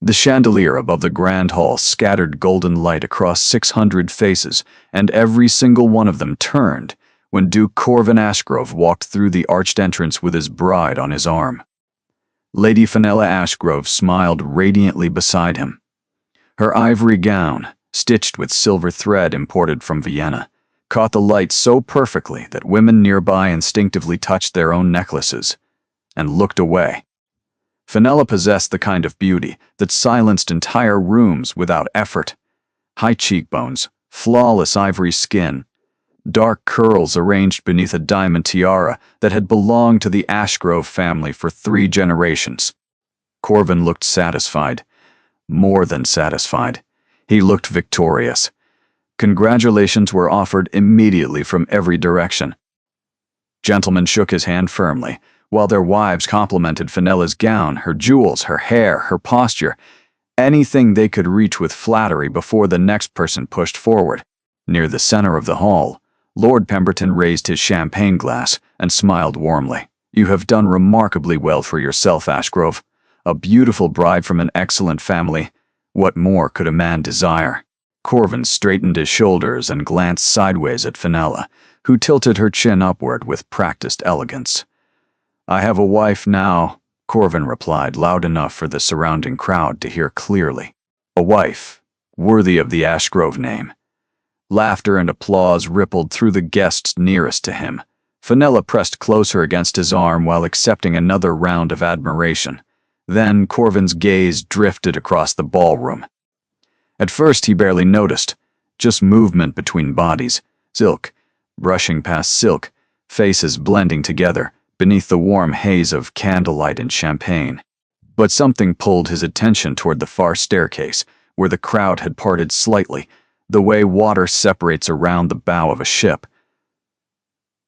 The chandelier above the grand hall scattered golden light across 600 faces, and every single one of them turned when Duke Corvin Ashgrove walked through the arched entrance with his bride on his arm. Lady Fenella Ashgrove smiled radiantly beside him. Her ivory gown, stitched with silver thread imported from Vienna, caught the light so perfectly that women nearby instinctively touched their own necklaces and looked away. Fenella possessed the kind of beauty that silenced entire rooms without effort. High cheekbones, flawless ivory skin, dark curls arranged beneath a diamond tiara that had belonged to the Ashgrove family for 3 generations. Corvin looked satisfied, more than satisfied. He looked victorious. Congratulations were offered immediately from every direction. Gentlemen shook his hand firmly, while their wives complimented Fenella's gown, her jewels, her hair, her posture, anything they could reach with flattery before the next person pushed forward. Near the center of the hall, Lord Pemberton raised his champagne glass and smiled warmly. "You have done remarkably well for yourself, Ashgrove. A beautiful bride from an excellent family. What more could a man desire?" Corvin straightened his shoulders and glanced sideways at Fenella, who tilted her chin upward with practiced elegance. "I have a wife now," Corvin replied, loud enough for the surrounding crowd to hear clearly. "A wife, worthy of the Ashgrove name." Laughter and applause rippled through the guests nearest to him. Fenella pressed closer against his arm while accepting another round of admiration. Then Corvin's gaze drifted across the ballroom. At first he barely noticed, just movement between bodies, silk, brushing past silk, faces blending together beneath the warm haze of candlelight and champagne. But something pulled his attention toward the far staircase, where the crowd had parted slightly, the way water separates around the bow of a ship.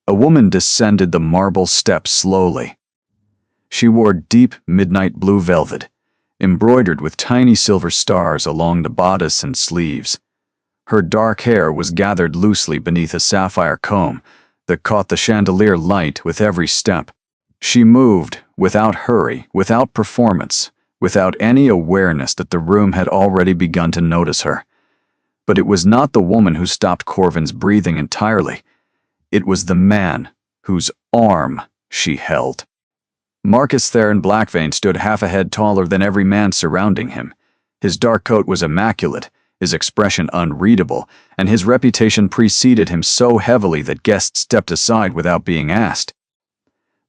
A woman descended the marble steps slowly. She wore deep midnight blue velvet, embroidered with tiny silver stars along the bodice and sleeves. Her dark hair was gathered loosely beneath a sapphire comb that caught the chandelier light with every step. She moved, without hurry, without performance, without any awareness that the room had already begun to notice her. But it was not the woman who stopped Corvin's breathing entirely. It was the man whose arm she held. Marcus Theron Blackvein stood half a head taller than every man surrounding him. His dark coat was immaculate, his expression unreadable, and his reputation preceded him so heavily that guests stepped aside without being asked.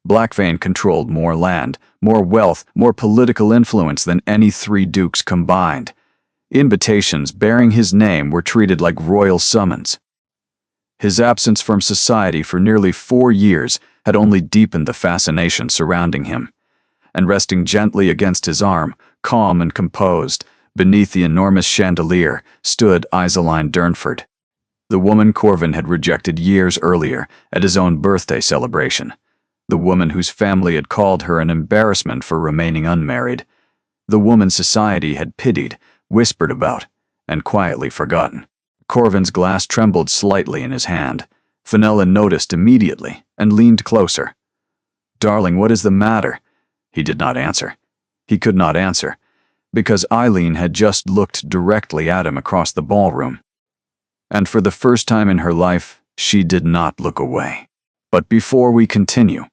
Blackvein controlled more land, more wealth, more political influence than any 3 dukes combined. Invitations bearing his name were treated like royal summons. His absence from society for nearly 4 years had only deepened the fascination surrounding him. And resting gently against his arm, calm and composed, beneath the enormous chandelier, stood Iseline Durnford, the woman Corvin had rejected years earlier at his own birthday celebration, the woman whose family had called her an embarrassment for remaining unmarried, the woman society had pitied, whispered about, and quietly forgotten. Corvin's glass trembled slightly in his hand. Fenella noticed immediately and leaned closer. "Darling, what is the matter?" He did not answer. He could not answer, because Eileen had just looked directly at him across the ballroom. And for the first time in her life, she did not look away. But before we continue,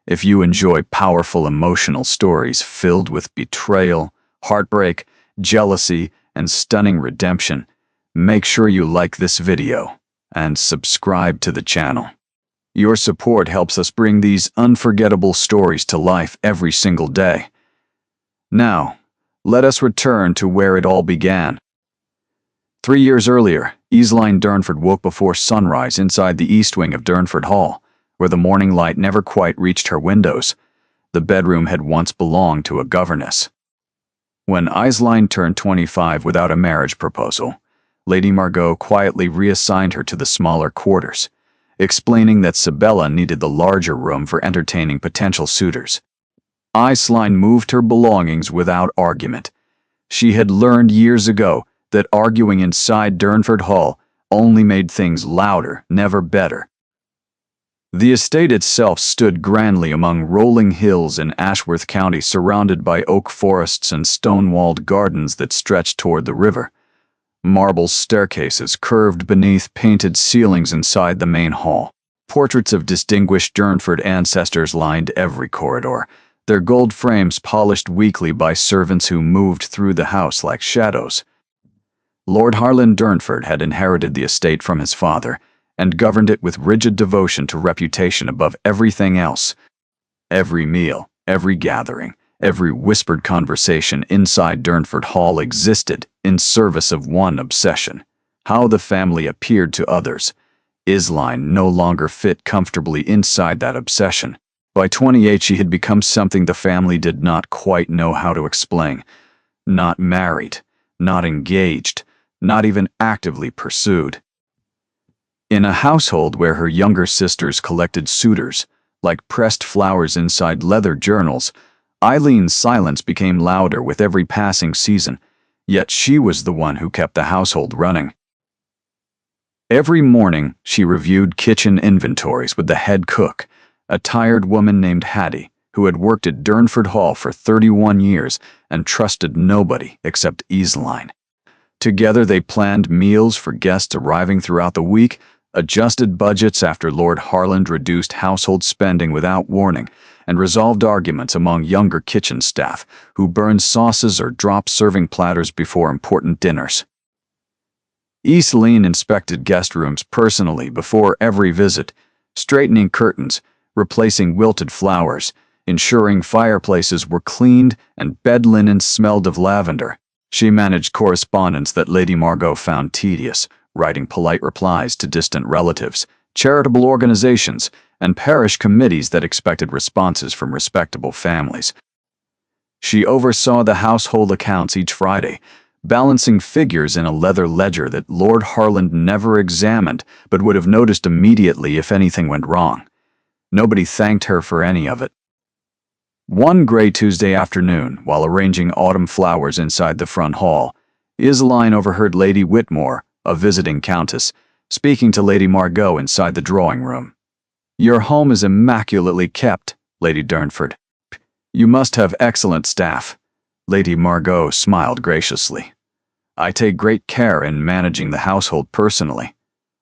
if you enjoy powerful emotional stories filled with betrayal, heartbreak, jealousy, and stunning redemption, make sure you like this video and subscribe to the channel. Your support helps us bring these unforgettable stories to life every single day. Now, let us return to where it all began. 3 years earlier, Iseline Durnford woke before sunrise inside the east wing of Durnford Hall, where the morning light never quite reached her windows. The bedroom had once belonged to a governess. When Iseline turned 25 without a marriage proposal, Lady Margot quietly reassigned her to the smaller quarters, explaining that Sabella needed the larger room for entertaining potential suitors. Iseline moved her belongings without argument. She had learned years ago that arguing inside Durnford Hall only made things louder, never better. The estate itself stood grandly among rolling hills in Ashworth County, surrounded by oak forests and stone-walled gardens that stretched toward the river. Marble staircases curved beneath painted ceilings inside the main hall. Portraits of distinguished Durnford ancestors lined every corridor, their gold frames polished weekly by servants who moved through the house like shadows. Lord Harland Durnford had inherited the estate from his father, and governed it with rigid devotion to reputation above everything else. Every meal, every gathering, every whispered conversation inside Durnford Hall existed in service of one obsession: how the family appeared to others. Isline no longer fit comfortably inside that obsession. By 28, she had become something the family did not quite know how to explain. Not married, not engaged, not even actively pursued. In a household where her younger sisters collected suitors, like pressed flowers inside leather journals, Eileen's silence became louder with every passing season, yet she was the one who kept the household running. Every morning, she reviewed kitchen inventories with the head cook, a tired woman named Hattie, who had worked at Durnford Hall for 31 years and trusted nobody except Isline. Together they planned meals for guests arriving throughout the week, adjusted budgets after Lord Harland reduced household spending without warning, and resolved arguments among younger kitchen staff who burned sauces or dropped serving platters before important dinners. Isline inspected guest rooms personally before every visit, straightening curtains, replacing wilted flowers, ensuring fireplaces were cleaned and bed linen smelled of lavender. She managed correspondence that Lady Margot found tedious, writing polite replies to distant relatives, charitable organizations, and parish committees that expected responses from respectable families. She oversaw the household accounts each Friday, balancing figures in a leather ledger that Lord Harland never examined but would have noticed immediately if anything went wrong. Nobody thanked her for any of it. One gray Tuesday afternoon, while arranging autumn flowers inside the front hall, Isline overheard Lady Whitmore, a visiting countess, speaking to Lady Margot inside the drawing room. "Your home is immaculately kept, Lady Durnford. You must have excellent staff." Lady Margot smiled graciously. "I take great care in managing the household personally."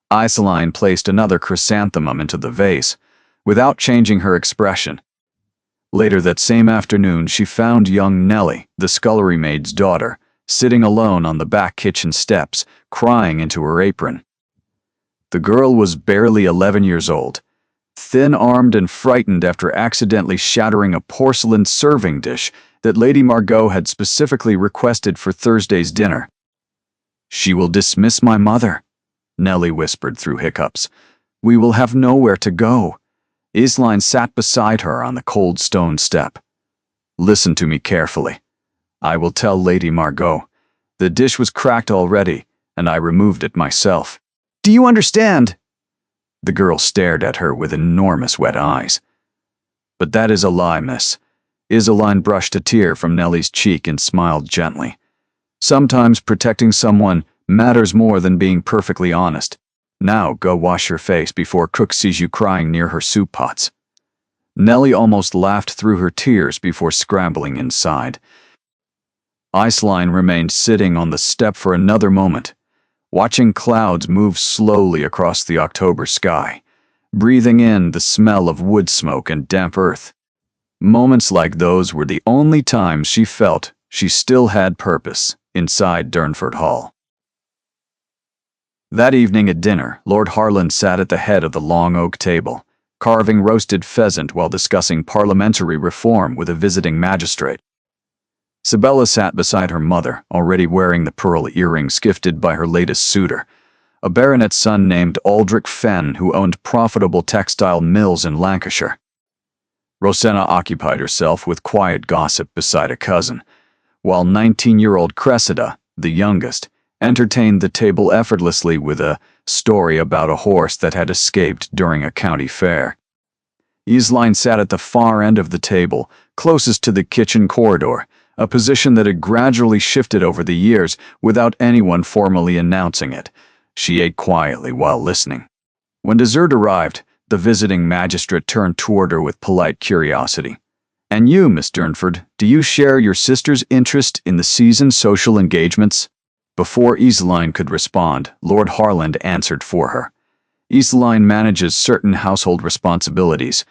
Isline placed another chrysanthemum into the vase, without changing her expression. Later that same afternoon, she found young Nellie, the scullery maid's daughter, sitting alone on the back kitchen steps, crying into her apron. The girl was barely 11 years old, thin-armed and frightened after accidentally shattering a porcelain serving dish that Lady Margot had specifically requested for Thursday's dinner. "She will dismiss my mother," Nellie whispered through hiccups. "We will have nowhere to go." Isline sat beside her on the cold stone step. "Listen to me carefully. I will tell Lady Margot. The dish was cracked already, and I removed it myself." "Do you understand?" The girl stared at her with enormous wet eyes. "But that is a lie, miss." Isline brushed a tear from Nellie's cheek and smiled gently. "Sometimes protecting someone matters more than being perfectly honest. Now go wash your face before cook sees you crying near her soup pots." Nellie almost laughed through her tears before scrambling inside. Isline remained sitting on the step for another moment, watching clouds move slowly across the October sky, breathing in the smell of wood smoke and damp earth. Moments like those were the only times she felt she still had purpose inside Durnford Hall. That evening at dinner, Lord Harland sat at the head of the long oak table, carving roasted pheasant while discussing parliamentary reform with a visiting magistrate. Sibella sat beside her mother, already wearing the pearl earrings gifted by her latest suitor, a baronet's son named Aldrich Fenn who owned profitable textile mills in Lancashire. Rosanna occupied herself with quiet gossip beside a cousin, while 19-year-old Cressida, the youngest, entertained the table effortlessly with a story about a horse that had escaped during a county fair. Isline sat at the far end of the table, closest to the kitchen corridor, a position that had gradually shifted over the years without anyone formally announcing it. She ate quietly while listening. When dessert arrived, The visiting magistrate turned toward her with polite curiosity. "And you, Miss Durnford, do you share your sister's interest in the season's social engagements?" Before Iseline could respond, Lord Harland answered for her. Iseline manages certain household responsibilities.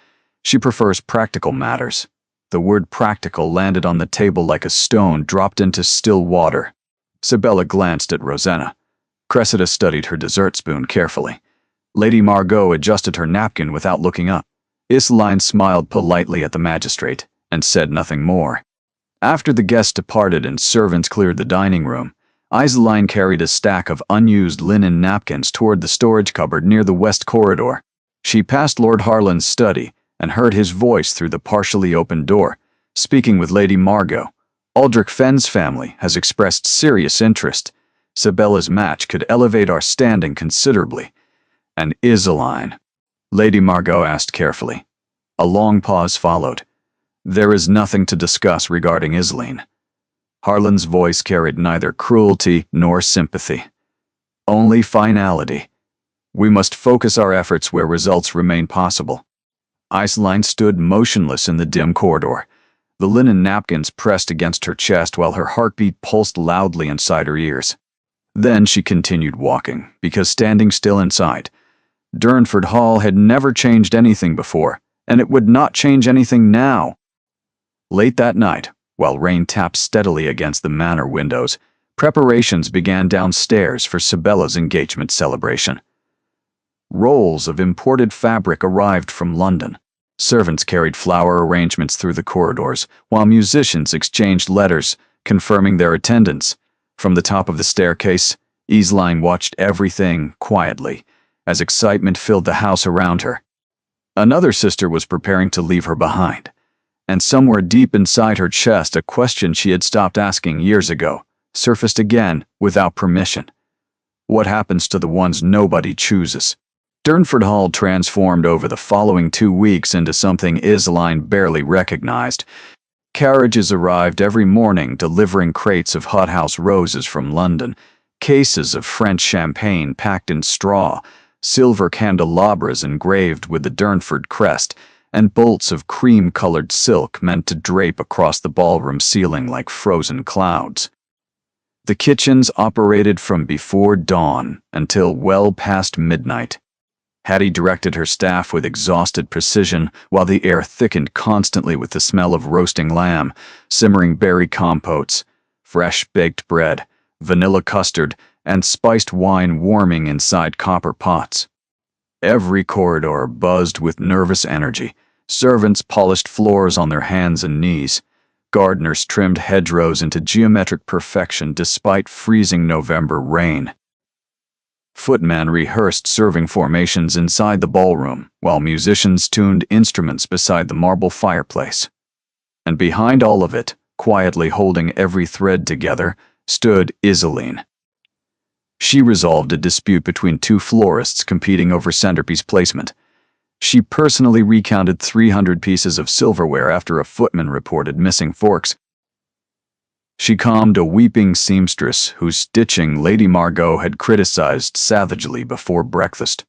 She prefers practical matters. The word practical landed on the table like a stone dropped into still water. Sibella glanced at Rosanna. Cressida studied her dessert spoon carefully. Lady Margot adjusted her napkin without looking up. Iseline smiled politely at the magistrate and said nothing more. After the guests departed and servants cleared the dining room, Iseline carried a stack of unused linen napkins toward the storage cupboard near the west corridor. She passed Lord Harland's study and heard his voice through the partially opened door, speaking with Lady Margot. "Aldrich Fenn's family has expressed serious interest. Sibella's match could elevate our standing considerably." "And Iseline?" Lady Margot asked carefully. A long pause followed. "There is nothing to discuss regarding Iseline." Harland's voice carried neither cruelty nor sympathy. Only finality. "We must focus our efforts where results remain possible." Iseline stood motionless in the dim corridor, the linen napkins pressed against her chest while her heartbeat pulsed loudly inside her ears. Then she continued walking, because standing still inside, Durnford Hall had never changed anything before, and it would not change anything now. Late that night, while rain tapped steadily against the manor windows, preparations began downstairs for Sibella's engagement celebration. Rolls of imported fabric arrived from London. Servants carried flower arrangements through the corridors, while musicians exchanged letters confirming their attendance. From the top of the staircase, Iseline watched everything quietly, as excitement filled the house around her. Another sister was preparing to leave her behind, and somewhere deep inside her chest a question she had stopped asking years ago surfaced again without permission. What happens to the ones nobody chooses? Durnford Hall transformed over the following 2 weeks into something Iseline barely recognized. Carriages arrived every morning delivering crates of hothouse roses from London, cases of French champagne packed in straw, silver candelabras engraved with the Durnford crest, and bolts of cream-colored silk meant to drape across the ballroom ceiling like frozen clouds. The kitchens operated from before dawn until well past midnight. Hattie directed her staff with exhausted precision while the air thickened constantly with the smell of roasting lamb, simmering berry compotes, fresh baked bread, vanilla custard, and spiced wine warming inside copper pots. Every corridor buzzed with nervous energy. Servants polished floors on their hands and knees. Gardeners trimmed hedgerows into geometric perfection despite freezing November rain. Footmen rehearsed serving formations inside the ballroom, while musicians tuned instruments beside the marble fireplace. And behind all of it, quietly holding every thread together, stood Iseline. She resolved a dispute between 2 florists competing over centerpiece placement. She personally recounted 300 pieces of silverware after a footman reported missing forks. She calmed a weeping seamstress whose stitching Lady Margot had criticized savagely before breakfast.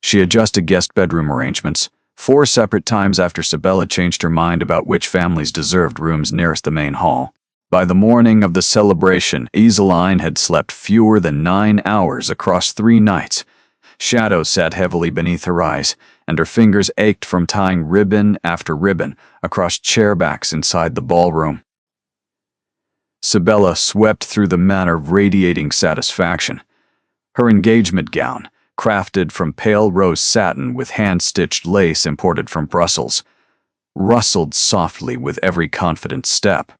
She adjusted guest bedroom arrangements 4 separate times after Sibella changed her mind about which families deserved rooms nearest the main hall. By the morning of the celebration, Iseline had slept fewer than 9 hours across 3 nights. Shadows sat heavily beneath her eyes, and her fingers ached from tying ribbon after ribbon across chairbacks inside the ballroom. Sibella swept through the manor radiating satisfaction. Her engagement gown, crafted from pale rose satin with hand-stitched lace imported from Brussels, rustled softly with every confident step.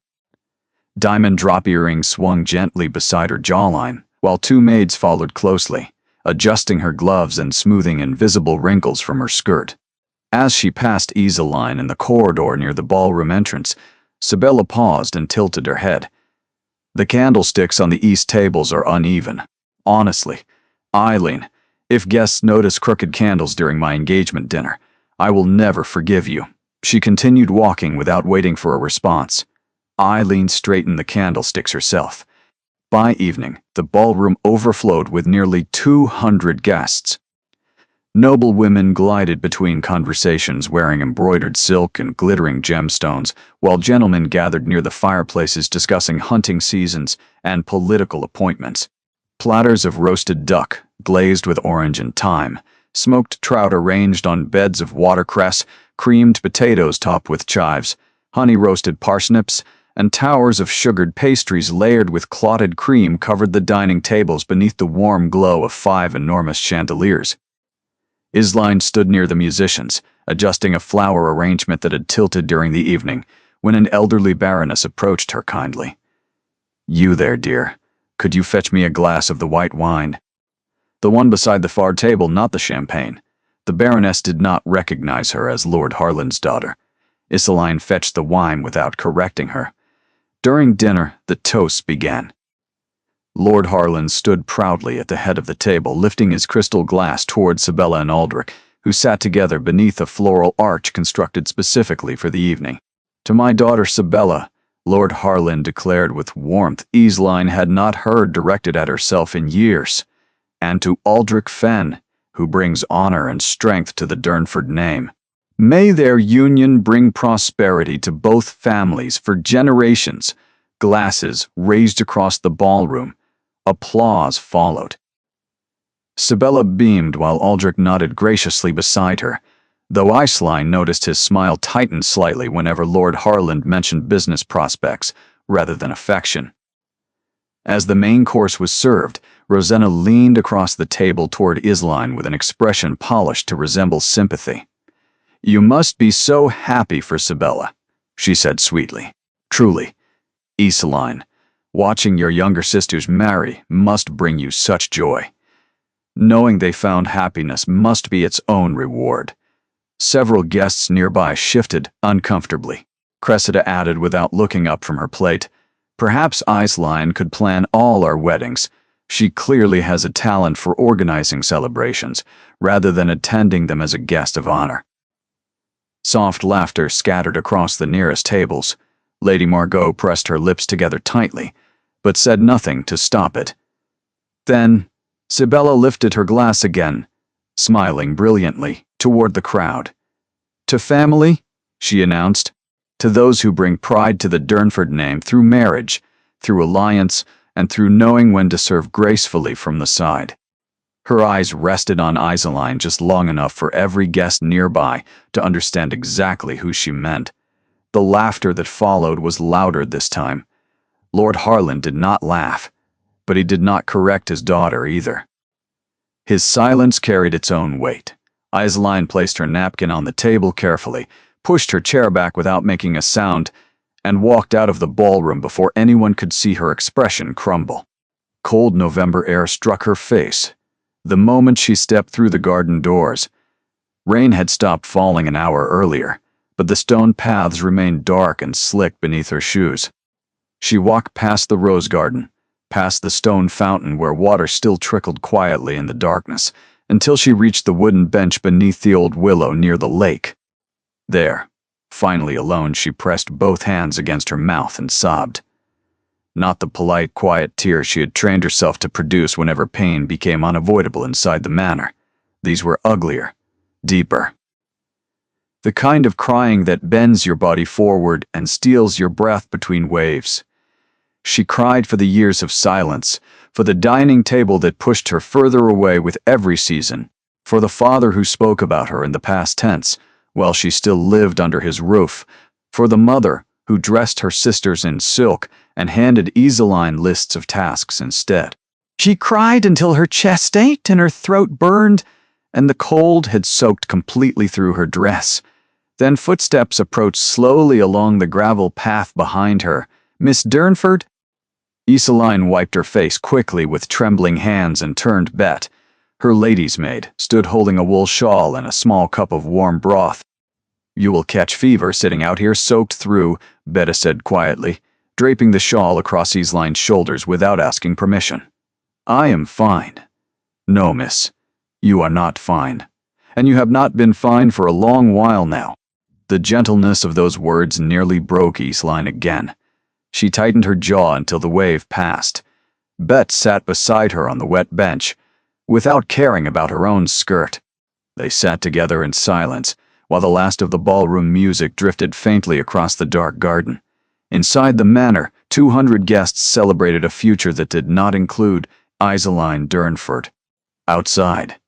Diamond drop earrings swung gently beside her jawline, while 2 maids followed closely, adjusting her gloves and smoothing invisible wrinkles from her skirt. As she passed Iseline in the corridor near the ballroom entrance, Sibella paused and tilted her head. The candlesticks on the east tables are uneven. Honestly, Eileen, if guests notice crooked candles during my engagement dinner, I will never forgive you. She continued walking without waiting for a response. Eileen straightened the candlesticks herself. By evening, the ballroom overflowed with nearly 200 guests. Noble women glided between conversations wearing embroidered silk and glittering gemstones, while gentlemen gathered near the fireplaces discussing hunting seasons and political appointments. Platters of roasted duck, glazed with orange and thyme, smoked trout arranged on beds of watercress, creamed potatoes topped with chives, honey-roasted parsnips, and towers of sugared pastries layered with clotted cream covered the dining tables beneath the warm glow of 5 enormous chandeliers. Isline stood near the musicians, adjusting a flower arrangement that had tilted during the evening, when an elderly baroness approached her kindly. "You there, dear. Could you fetch me a glass of the white wine?" The one beside the far table, not the champagne. The baroness did not recognize her as Lord Harland's daughter. Isline fetched the wine without correcting her. During dinner, the toasts began. Lord Harland stood proudly at the head of the table, lifting his crystal glass toward Sibella and Aldrich, who sat together beneath a floral arch constructed specifically for the evening. "To my daughter Sibella," Lord Harland declared with warmth Isline had not heard directed at herself in years, "and to Aldrich Fenn, who brings honor and strength to the Durnford name. May their union bring prosperity to both families for generations." Glasses raised across the ballroom. Applause followed. Sibella beamed while Aldrich nodded graciously beside her, though Isline noticed his smile tighten slightly whenever Lord Harland mentioned business prospects rather than affection. As the main course was served, Rosanna leaned across the table toward Isline with an expression polished to resemble sympathy. "You must be so happy for Sibella," she said sweetly. "Truly, Isline, watching your younger sisters marry must bring you such joy. Knowing they found happiness must be its own reward." Several guests nearby shifted uncomfortably. Cressida added without looking up from her plate, "Perhaps Isline could plan all our weddings. She clearly has a talent for organizing celebrations, rather than attending them as a guest of honor." Soft laughter scattered across the nearest tables. Lady Margot pressed her lips together tightly, but said nothing to stop it. Then Sibella lifted her glass again, smiling brilliantly, toward the crowd. "To family," she announced, "to those who bring pride to the Durnford name through marriage, through alliance, and through knowing when to serve gracefully from the side." Her eyes rested on Isline just long enough for every guest nearby to understand exactly who she meant. The laughter that followed was louder this time. Lord Harland did not laugh, but he did not correct his daughter either. His silence carried its own weight. Isline placed her napkin on the table carefully, pushed her chair back without making a sound, and walked out of the ballroom before anyone could see her expression crumble. Cold November air struck her face the moment she stepped through the garden doors. Rain had stopped falling an hour earlier, but the stone paths remained dark and slick beneath her shoes. She walked past the rose garden, past the stone fountain where water still trickled quietly in the darkness, until she reached the wooden bench beneath the old willow near the lake. There, finally alone, she pressed both hands against her mouth and sobbed. Not the polite, quiet tears she had trained herself to produce whenever pain became unavoidable inside the manor. These were uglier, deeper. The kind of crying that bends your body forward and steals your breath between waves. She cried for the years of silence, for the dining table that pushed her further away with every season, for the father who spoke about her in the past tense while she still lived under his roof, for the mother who dressed her sisters in silk and handed Isline lists of tasks instead. She cried until her chest ached and her throat burned, and the cold had soaked completely through her dress. Then footsteps approached slowly along the gravel path behind her. "Miss Durnford?" Isline wiped her face quickly with trembling hands and turned Bet. Her lady's maid stood holding a wool shawl and a small cup of warm broth. "You will catch fever sitting out here soaked through," Betta said quietly, draping the shawl across Isline's shoulders without asking permission. "I am fine." "No, miss, you are not fine. And you have not been fine for a long while now." The gentleness of those words nearly broke Isline again. She tightened her jaw until the wave passed. Bet sat beside her on the wet bench, without caring about her own skirt. They sat together in silence, while the last of the ballroom music drifted faintly across the dark garden. Inside the manor, 200 guests celebrated a future that did not include Iseline Durnford. Outside,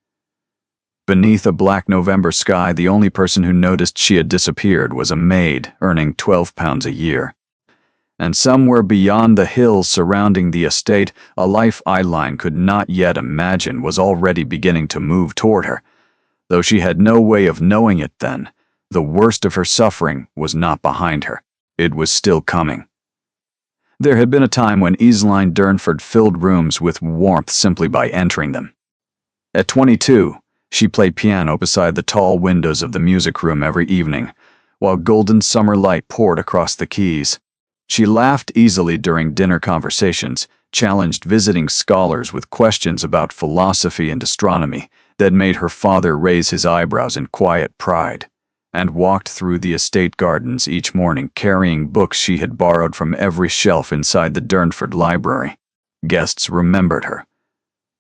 beneath a black November sky, the only person who noticed she had disappeared was a maid earning £12 a year. And somewhere beyond the hills surrounding the estate, a life Iseline could not yet imagine was already beginning to move toward her. Though she had no way of knowing it then, the worst of her suffering was not behind her. It was still coming. There had been a time when Iseline Durnford filled rooms with warmth simply by entering them. At 22, she played piano beside the tall windows of the music room every evening, while golden summer light poured across the quays. She laughed easily during dinner conversations, challenged visiting scholars with questions about philosophy and astronomy that made her father raise his eyebrows in quiet pride, and walked through the estate gardens each morning carrying books she had borrowed from every shelf inside the Durnford library. Guests remembered her,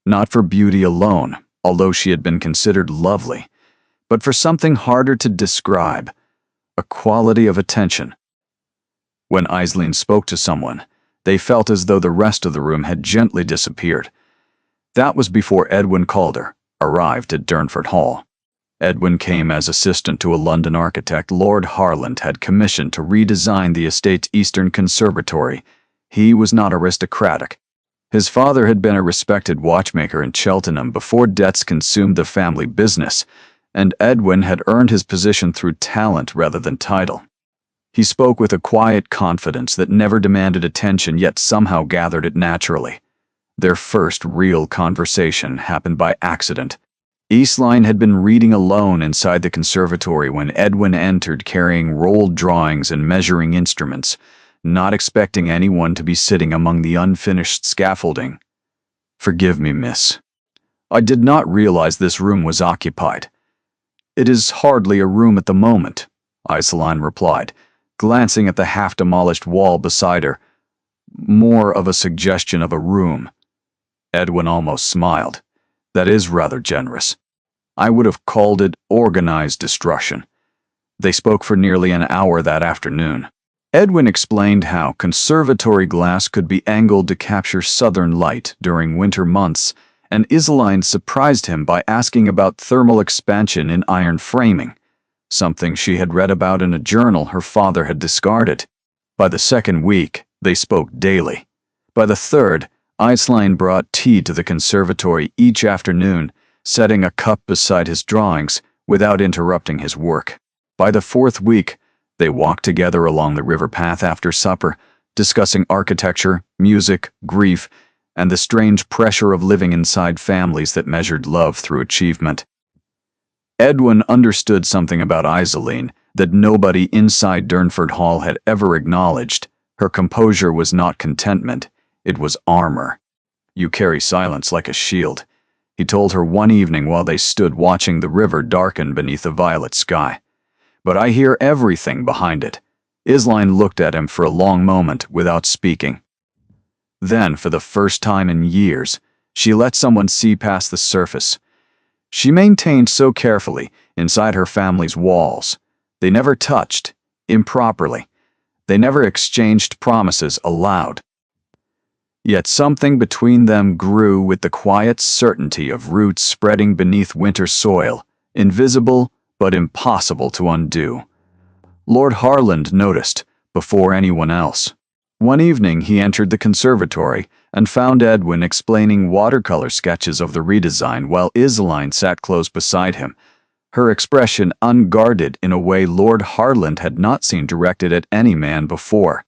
not for beauty alone, although she had been considered lovely, but for something harder to describe, a quality of attention. When Iseline spoke to someone, they felt as though the rest of the room had gently disappeared. That was before Edwin Calder arrived at Durnford Hall. Edwin came as assistant to a London architect Lord Harland had commissioned to redesign the estate's eastern conservatory. He was not aristocratic. His father had been a respected watchmaker in Cheltenham before debts consumed the family business, and Edwin had earned his position through talent rather than title. He spoke with a quiet confidence that never demanded attention yet somehow gathered it naturally. Their first real conversation happened by accident. Iseline had been reading alone inside the conservatory when Edwin entered carrying rolled drawings and measuring instruments, not expecting anyone to be sitting among the unfinished scaffolding. "Forgive me, miss. I did not realize this room was occupied." "It is hardly a room at the moment," Iseline replied, glancing at the half-demolished wall beside her. "More of a suggestion of a room." Edwin almost smiled. "That is rather generous. I would have called it organized destruction." They spoke for nearly an hour that afternoon. Edwin explained how conservatory glass could be angled to capture southern light during winter months, and Iseline surprised him by asking about thermal expansion in iron framing, something she had read about in a journal her father had discarded. By the second week, they spoke daily. By the third, Iseline brought tea to the conservatory each afternoon, setting a cup beside his drawings without interrupting his work. By the fourth week, they walked together along the river path after supper, discussing architecture, music, grief, and the strange pressure of living inside families that measured love through achievement. Edwin understood something about Iseline that nobody inside Durnford Hall had ever acknowledged. Her composure was not contentment, it was armor. "You carry silence like a shield," he told her one evening while they stood watching the river darken beneath a violet sky. "But I hear everything behind it." Iseline looked at him for a long moment without speaking. Then, for the first time in years, she let someone see past the surface. She maintained so carefully inside her family's walls. They never touched, improperly. They never exchanged promises aloud. Yet something between them grew with the quiet certainty of roots spreading beneath winter soil, invisible but impossible to undo. Lord Harland noticed, before anyone else. One evening he entered the conservatory and found Edwin explaining watercolor sketches of the redesign while Iseline sat close beside him, her expression unguarded in a way Lord Harland had not seen directed at any man before.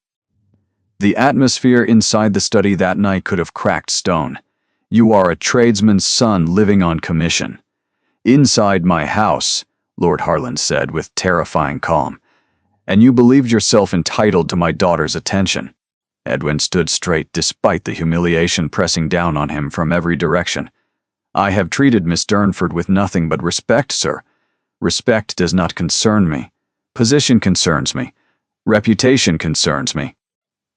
The atmosphere inside the study that night could have cracked stone. "You are a tradesman's son living on commission." "Inside my house," Lord Harland said with terrifying calm, "and you believed yourself entitled to my daughter's attention." Edwin stood straight despite the humiliation pressing down on him from every direction. "I have treated Miss Durnford with nothing but respect, sir. Respect does not concern me. Position concerns me. Reputation concerns me.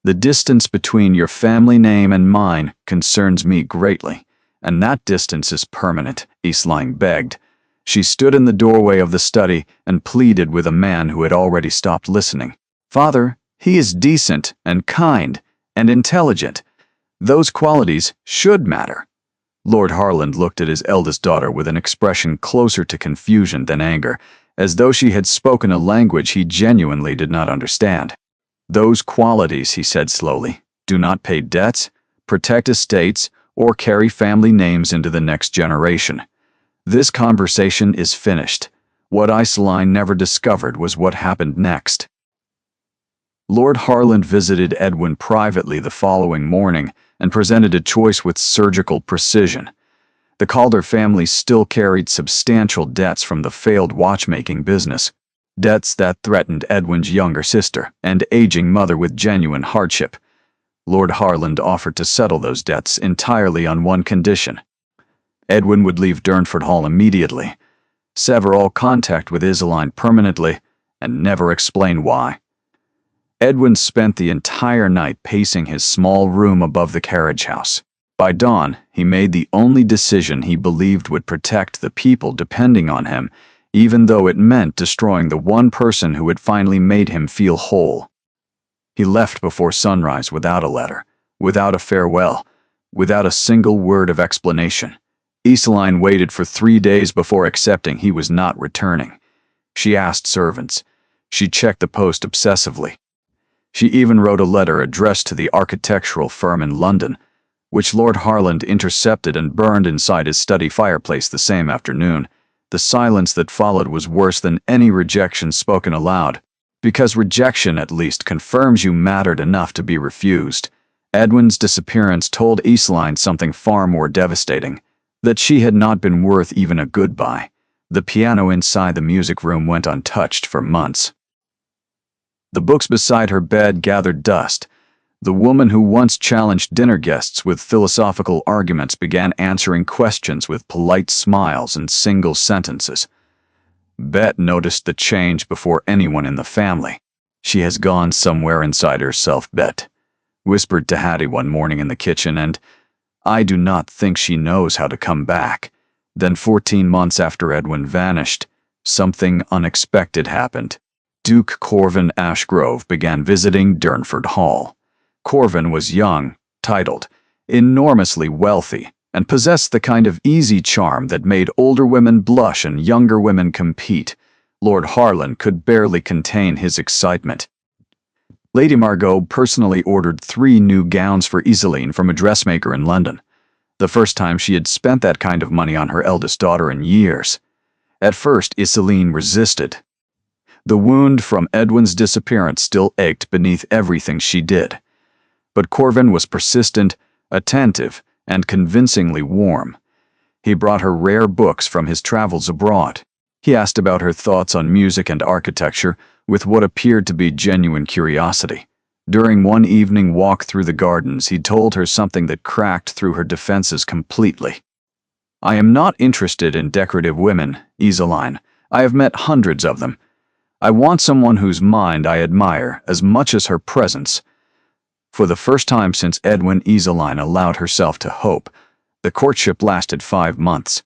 The distance between your family name and mine concerns me greatly, and that distance is permanent," Iseline begged. She stood in the doorway of the study and pleaded with a man who had already stopped listening. "Father, he is decent and kind and intelligent. Those qualities should matter." Lord Harland looked at his eldest daughter with an expression closer to confusion than anger, as though she had spoken a language he genuinely did not understand. "Those qualities," he said slowly, "do not pay debts, protect estates, or carry family names into the next generation. This conversation is finished. What Isoline never discovered was what happened next." Lord Harland visited Edwin privately the following morning and presented a choice with surgical precision. The Calder family still carried substantial debts from the failed watchmaking business, debts that threatened Edwin's younger sister and aging mother with genuine hardship. Lord Harland offered to settle those debts entirely on one condition. Edwin would leave Durnford Hall immediately, sever all contact with Isoline permanently, and never explain why. Edwin spent the entire night pacing his small room above the carriage house. By dawn, he made the only decision he believed would protect the people depending on him, even though it meant destroying the one person who had finally made him feel whole. He left before sunrise without a letter, without a farewell, without a single word of explanation. Isoline waited for 3 days before accepting he was not returning. She asked servants. She checked the post obsessively. She even wrote a letter addressed to the architectural firm in London, which Lord Harland intercepted and burned inside his study fireplace the same afternoon. The silence that followed was worse than any rejection spoken aloud, because rejection at least confirms you mattered enough to be refused. Edwin's disappearance told Isoline something far more devastating, that she had not been worth even a goodbye. The piano inside the music room went untouched for months. The books beside her bed gathered dust. The woman who once challenged dinner guests with philosophical arguments began answering questions with polite smiles and single sentences. Bet noticed the change before anyone in the family. "She has gone somewhere inside herself," Bet whispered to Hattie one morning in the kitchen, "and I do not think she knows how to come back." Then 14 months after Edwin vanished, something unexpected happened. Duke Corvin Ashgrove began visiting Durnford Hall. Corvin was young, titled, enormously wealthy, and possessed the kind of easy charm that made older women blush and younger women compete. Lord Harland could barely contain his excitement. Lady Margot personally ordered 3 new gowns for Isoline from a dressmaker in London, the first time she had spent that kind of money on her eldest daughter in years. At first, Isoline resisted. The wound from Edwin's disappearance still ached beneath everything she did. But Corvin was persistent, attentive, and convincingly warm. He brought her rare books from his travels abroad. He asked about her thoughts on music and architecture with what appeared to be genuine curiosity. During one evening walk through the gardens, he told her something that cracked through her defenses completely. "I am not interested in decorative women, Isoline. I have met hundreds of them. I want someone whose mind I admire as much as her presence." For the first time since Edwin, Isoline allowed herself to hope. The courtship lasted 5 months.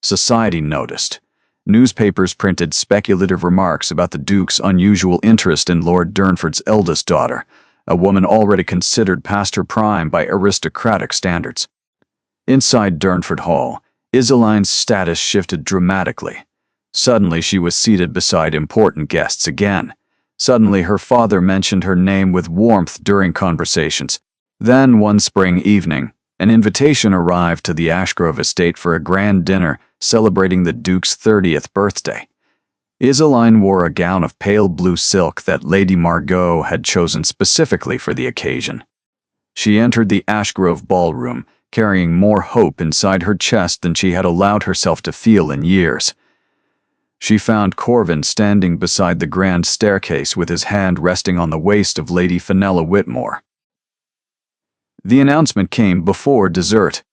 Society noticed. Newspapers printed speculative remarks about the Duke's unusual interest in Lord Durnford's eldest daughter, a woman already considered past her prime by aristocratic standards. Inside Durnford Hall, Isoline's status shifted dramatically. Suddenly she was seated beside important guests again. Suddenly her father mentioned her name with warmth during conversations. Then one spring evening, an invitation arrived to the Ashgrove estate for a grand dinner celebrating the Duke's 30th birthday. Isoline wore a gown of pale blue silk that Lady Margot had chosen specifically for the occasion. She entered the Ashgrove ballroom, carrying more hope inside her chest than she had allowed herself to feel in years. She found Corvin standing beside the grand staircase with his hand resting on the waist of Lady Fenella Whitmore. The announcement came before dessert.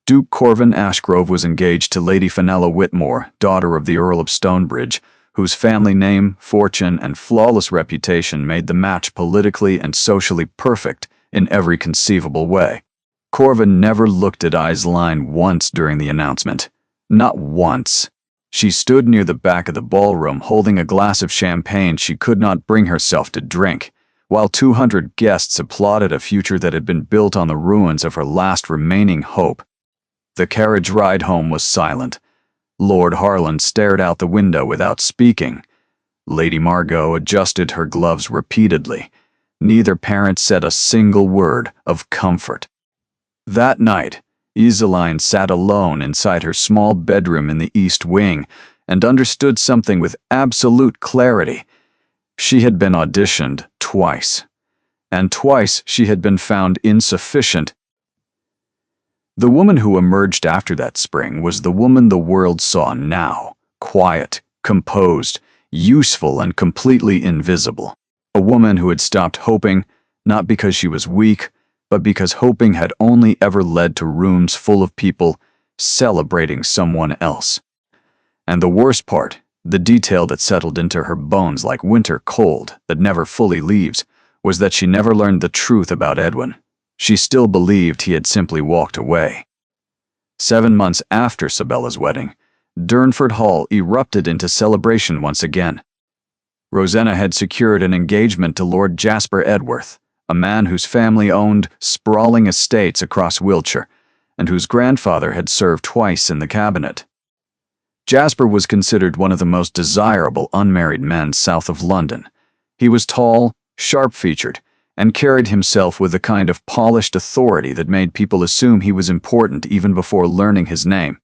Duke Corvin Ashgrove was engaged to Lady Fenella Whitmore, daughter of the Earl of Stonebridge, whose family name, fortune, and flawless reputation made the match politically and socially perfect in every conceivable way. Corvin never looked at Isoline once during the announcement. Not once. She stood near the back of the ballroom holding a glass of champagne she could not bring herself to drink, while 200 guests applauded a future that had been built on the ruins of her last remaining hope. The carriage ride home was silent. Lord Harlan stared out the window without speaking. Lady Margot adjusted her gloves repeatedly. Neither parent said a single word of comfort. That night, Iseline sat alone inside her small bedroom in the East Wing and understood something with absolute clarity. She had been auditioned twice, and twice she had been found insufficient. The woman who emerged after that spring was the woman the world saw now, quiet, composed, useful, and completely invisible. A woman who had stopped hoping, not because she was weak, but because hoping had only ever led to rooms full of people celebrating someone else. And the worst part, the detail that settled into her bones like winter cold that never fully leaves, was that she never learned the truth about Edwin. She still believed he had simply walked away. 7 months after Sabella's wedding, Durnford Hall erupted into celebration once again. Rosanna had secured an engagement to Lord Jasper Edworth, a man whose family owned sprawling estates across Wiltshire, and whose grandfather had served twice in the cabinet. Jasper was considered one of the most desirable unmarried men south of London. He was tall, sharp-featured, and carried himself with a kind of polished authority that made people assume he was important even before learning his name.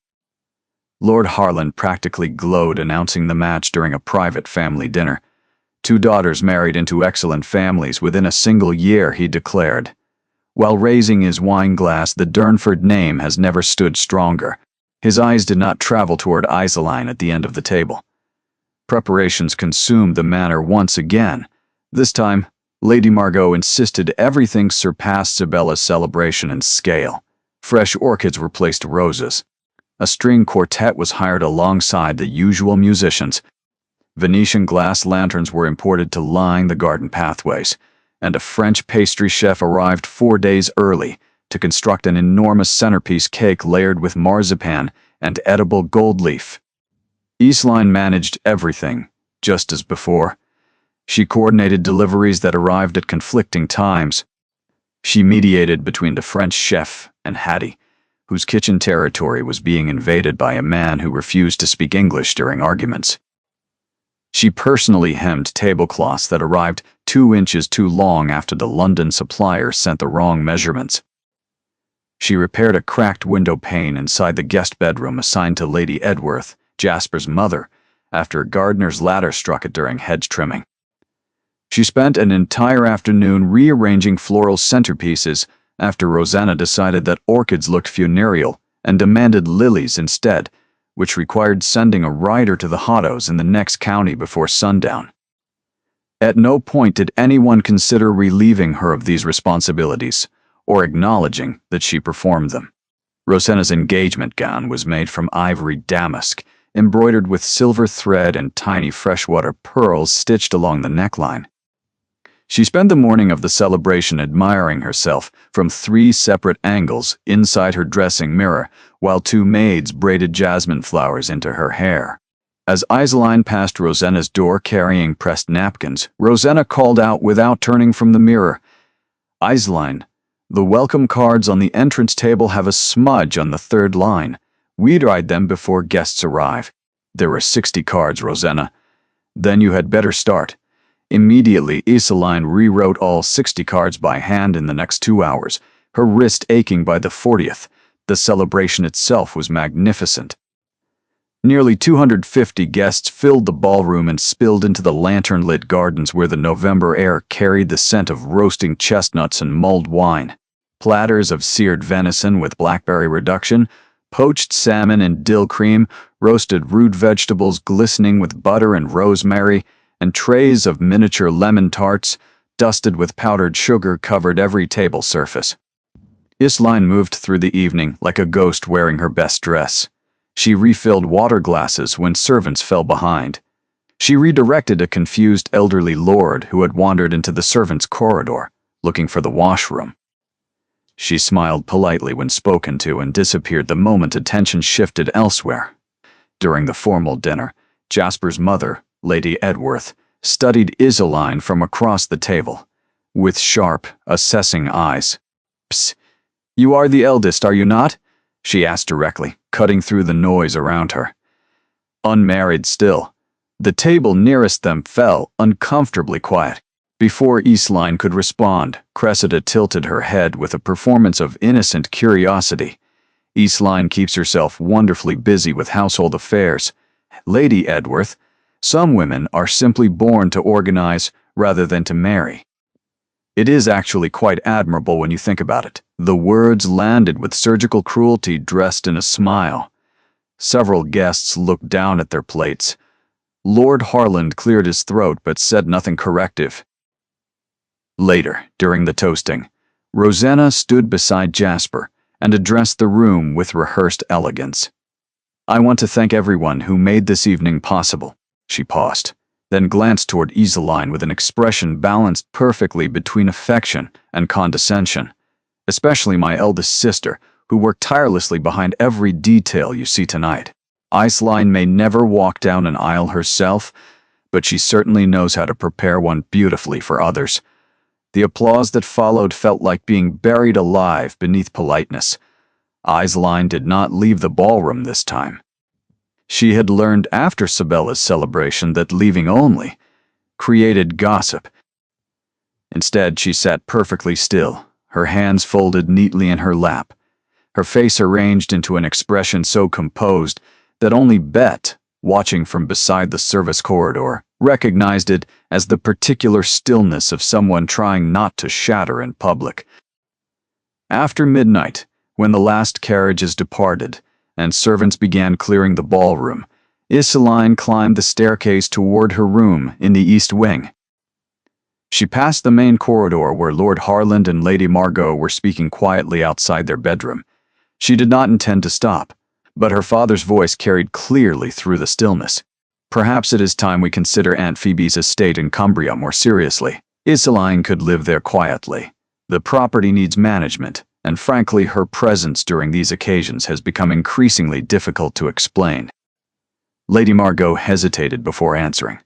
Lord Harlan practically glowed announcing the match during a private family dinner. 2 daughters married into excellent families within a single year, he declared. While raising his wine glass, the Durnford name has never stood stronger. His eyes did not travel toward Iseline at the end of the table. Preparations consumed the manor once again. This time, Lady Margot insisted everything surpassed Sabella's celebration in scale. Fresh orchids replaced roses. A string quartet was hired alongside the usual musicians. Venetian glass lanterns were imported to line the garden pathways, and a French pastry chef arrived 4 days early to construct an enormous centerpiece cake layered with marzipan and edible gold leaf. Iseline managed everything, just as before. She coordinated deliveries that arrived at conflicting times. She mediated between the French chef and Hattie, whose kitchen territory was being invaded by a man who refused to speak English during arguments. She personally hemmed tablecloths that arrived 2 inches too long after the London supplier sent the wrong measurements. She repaired a cracked window pane inside the guest bedroom assigned to Lady Edworth, Jasper's mother, after a gardener's ladder struck it during hedge trimming. She spent an entire afternoon rearranging floral centerpieces after Rosanna decided that orchids looked funereal and demanded lilies instead, which required sending a rider to the Hottos in the next county before sundown. At no point did anyone consider relieving her of these responsibilities or acknowledging that she performed them. Rosanna's engagement gown was made from ivory damask, embroidered with silver thread and tiny freshwater pearls stitched along the neckline. She spent the morning of the celebration admiring herself from 3 separate angles inside her dressing mirror, while 2 maids braided jasmine flowers into her hair. As Iseline passed Rosanna's door carrying pressed napkins, Rosanna called out without turning from the mirror, "Iseline, the welcome cards on the entrance table have a smudge on the 3rd line. We'd write them before guests arrive." "There were 60 cards, Rosanna." "Then you had better start." Immediately, Iseline rewrote all 60 cards by hand in the next 2 hours, her wrist aching by the 40th. The celebration itself was magnificent. Nearly 250 guests filled the ballroom and spilled into the lantern-lit gardens where the November air carried the scent of roasting chestnuts and mulled wine. Platters of seared venison with blackberry reduction, poached salmon and dill cream, roasted root vegetables glistening with butter and rosemary, and trays of miniature lemon tarts, dusted with powdered sugar, covered every table surface. Iseline moved through the evening like a ghost wearing her best dress. She refilled water glasses when servants fell behind. She redirected a confused elderly lord who had wandered into the servants' corridor, looking for the washroom. She smiled politely when spoken to and disappeared the moment attention shifted elsewhere. During the formal dinner, Jasper's mother, Lady Edworth, studied Isoline from across the table, with sharp, assessing eyes. "Psst, you are the eldest, are you not?" she asked directly, cutting through the noise around her. Unmarried still. The table nearest them fell uncomfortably quiet. Before Isoline could respond, Cressida tilted her head with a performance of innocent curiosity. Isoline keeps herself wonderfully busy with household affairs. Lady Edworth, some women are simply born to organize rather than to marry. It is actually quite admirable when you think about it. The words landed with surgical cruelty dressed in a smile. Several guests looked down at their plates. Lord Harland cleared his throat but said nothing corrective. Later, during the toasting, Rosanna stood beside Jasper and addressed the room with rehearsed elegance. "I want to thank everyone who made this evening possible." She paused, then glanced toward Isoline with an expression balanced perfectly between affection and condescension. "Especially my eldest sister, who worked tirelessly behind every detail you see tonight. Isoline may never walk down an aisle herself, but she certainly knows how to prepare one beautifully for others." The applause that followed felt like being buried alive beneath politeness. Isoline did not leave the ballroom this time. She had learned after Sabella's celebration that leaving only created gossip. Instead, she sat perfectly still, her hands folded neatly in her lap, her face arranged into an expression so composed that only Bet, watching from beside the service corridor, recognized it as the particular stillness of someone trying not to shatter in public. After midnight, when the last carriages departed and servants began clearing the ballroom, Isoline climbed the staircase toward her room in the east wing. She passed the main corridor where Lord Harland and Lady Margot were speaking quietly outside their bedroom. She did not intend to stop, but her father's voice carried clearly through the stillness. "Perhaps it is time we consider Aunt Phoebe's estate in Cumbria more seriously. Isoline could live there quietly. The property needs management, and frankly her presence during these occasions has become increasingly difficult to explain." Lady Margot hesitated before answering.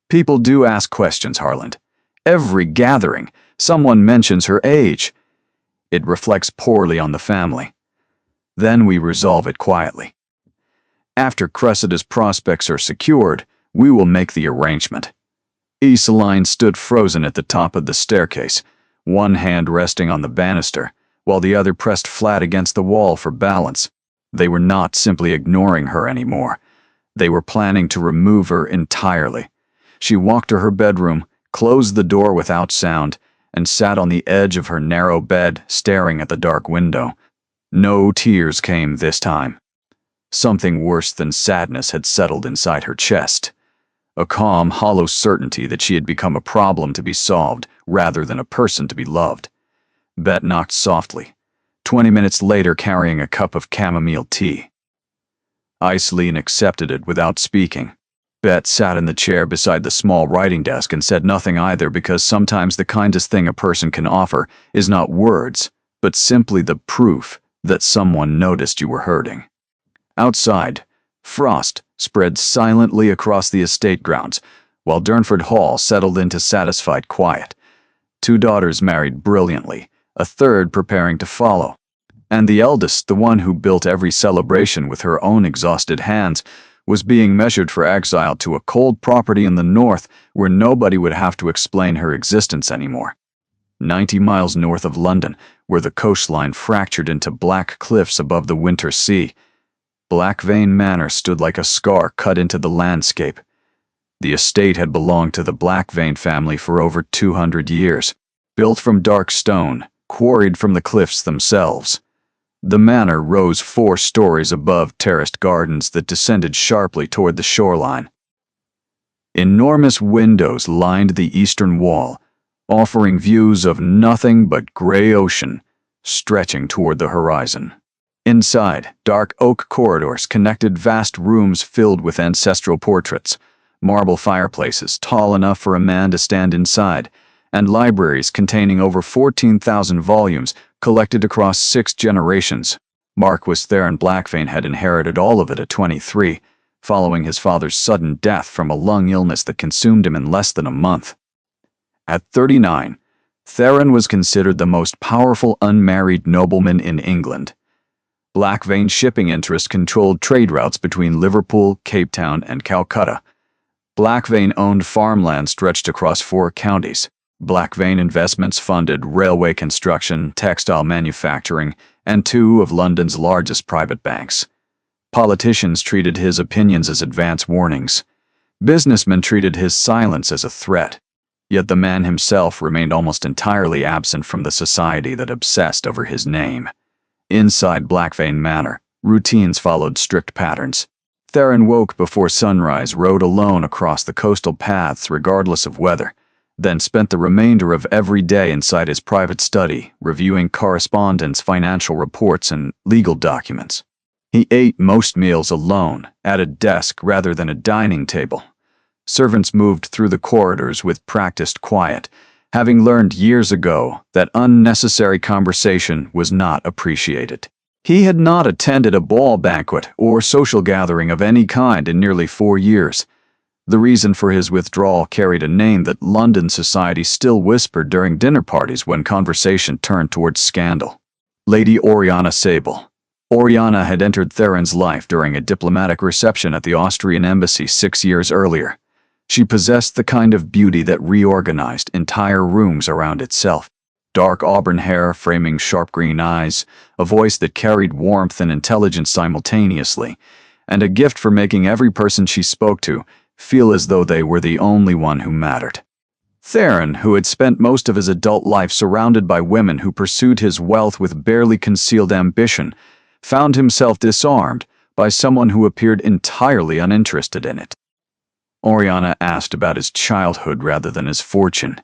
"People do ask questions, Harland. Every gathering, someone mentions her age. It reflects poorly on the family. Then we resolve it quietly. After Cressida's prospects are secured, we will make the arrangement." Isoline stood frozen at the top of the staircase, one hand resting on the banister, while the other pressed flat against the wall for balance. They were not simply ignoring her anymore. They were planning to remove her entirely. She walked to her bedroom, closed the door without sound, and sat on the edge of her narrow bed, staring at the dark window. No tears came this time. Something worse than sadness had settled inside her chest. A calm, hollow certainty that she had become a problem to be solved rather than a person to be loved. Bet knocked softly, 20 minutes later carrying a cup of chamomile tea. Isoline accepted it without speaking. Bet sat in the chair beside the small writing desk and said nothing either, because sometimes the kindest thing a person can offer is not words, but simply the proof that someone noticed you were hurting. Outside, frost spread silently across the estate grounds, while Durnford Hall settled into satisfied quiet. 2 daughters married brilliantly, a third preparing to follow. And the eldest, the one who built every celebration with her own exhausted hands, was being measured for exile to a cold property in the north where nobody would have to explain her existence anymore. 90 miles north of London, where the coastline fractured into black cliffs above the winter sea. Blackvane Manor stood like a scar cut into the landscape. The estate had belonged to the Blackvane family for over 200 years, built from dark stone, quarried from the cliffs themselves. The manor rose 4 stories above terraced gardens that descended sharply toward the shoreline. Enormous windows lined the eastern wall, offering views of nothing but gray ocean stretching toward the horizon. Inside, dark oak corridors connected vast rooms filled with ancestral portraits, marble fireplaces tall enough for a man to stand inside, and libraries containing over 14,000 volumes collected across 6 generations. Marquis Theron Blackfane had inherited all of it at 23, following his father's sudden death from a lung illness that consumed him in less than a month. At 39, Theron was considered the most powerful unmarried nobleman in England. Blackvane's shipping interest controlled trade routes between Liverpool, Cape Town, and Calcutta. Blackvane owned farmland stretched across 4 counties. Blackvane Investments funded railway construction, textile manufacturing, and 2 of London's largest private banks. Politicians treated his opinions as advance warnings. Businessmen treated his silence as a threat. Yet the man himself remained almost entirely absent from the society that obsessed over his name. Inside Blackvane Manor, routines followed strict patterns. Theron woke before sunrise, rode alone across the coastal paths regardless of weather, then spent the remainder of every day inside his private study, reviewing correspondence, financial reports, and legal documents. He ate most meals alone, at a desk rather than a dining table. Servants moved through the corridors with practiced quiet, having learned years ago that unnecessary conversation was not appreciated. He had not attended a ball banquet or social gathering of any kind in nearly 4 years. The reason for his withdrawal carried a name that London society still whispered during dinner parties when conversation turned towards scandal: Lady Oriana Sable. Oriana had entered Theron's life during a diplomatic reception at the Austrian embassy 6 years earlier. She possessed the kind of beauty that reorganized entire rooms around itself. Dark auburn hair framing sharp green eyes, a voice that carried warmth and intelligence simultaneously, and a gift for making every person she spoke to feel as though they were the only one who mattered. Theron, who had spent most of his adult life surrounded by women who pursued his wealth with barely concealed ambition, found himself disarmed by someone who appeared entirely uninterested in it. Oriana asked about his childhood rather than his fortune.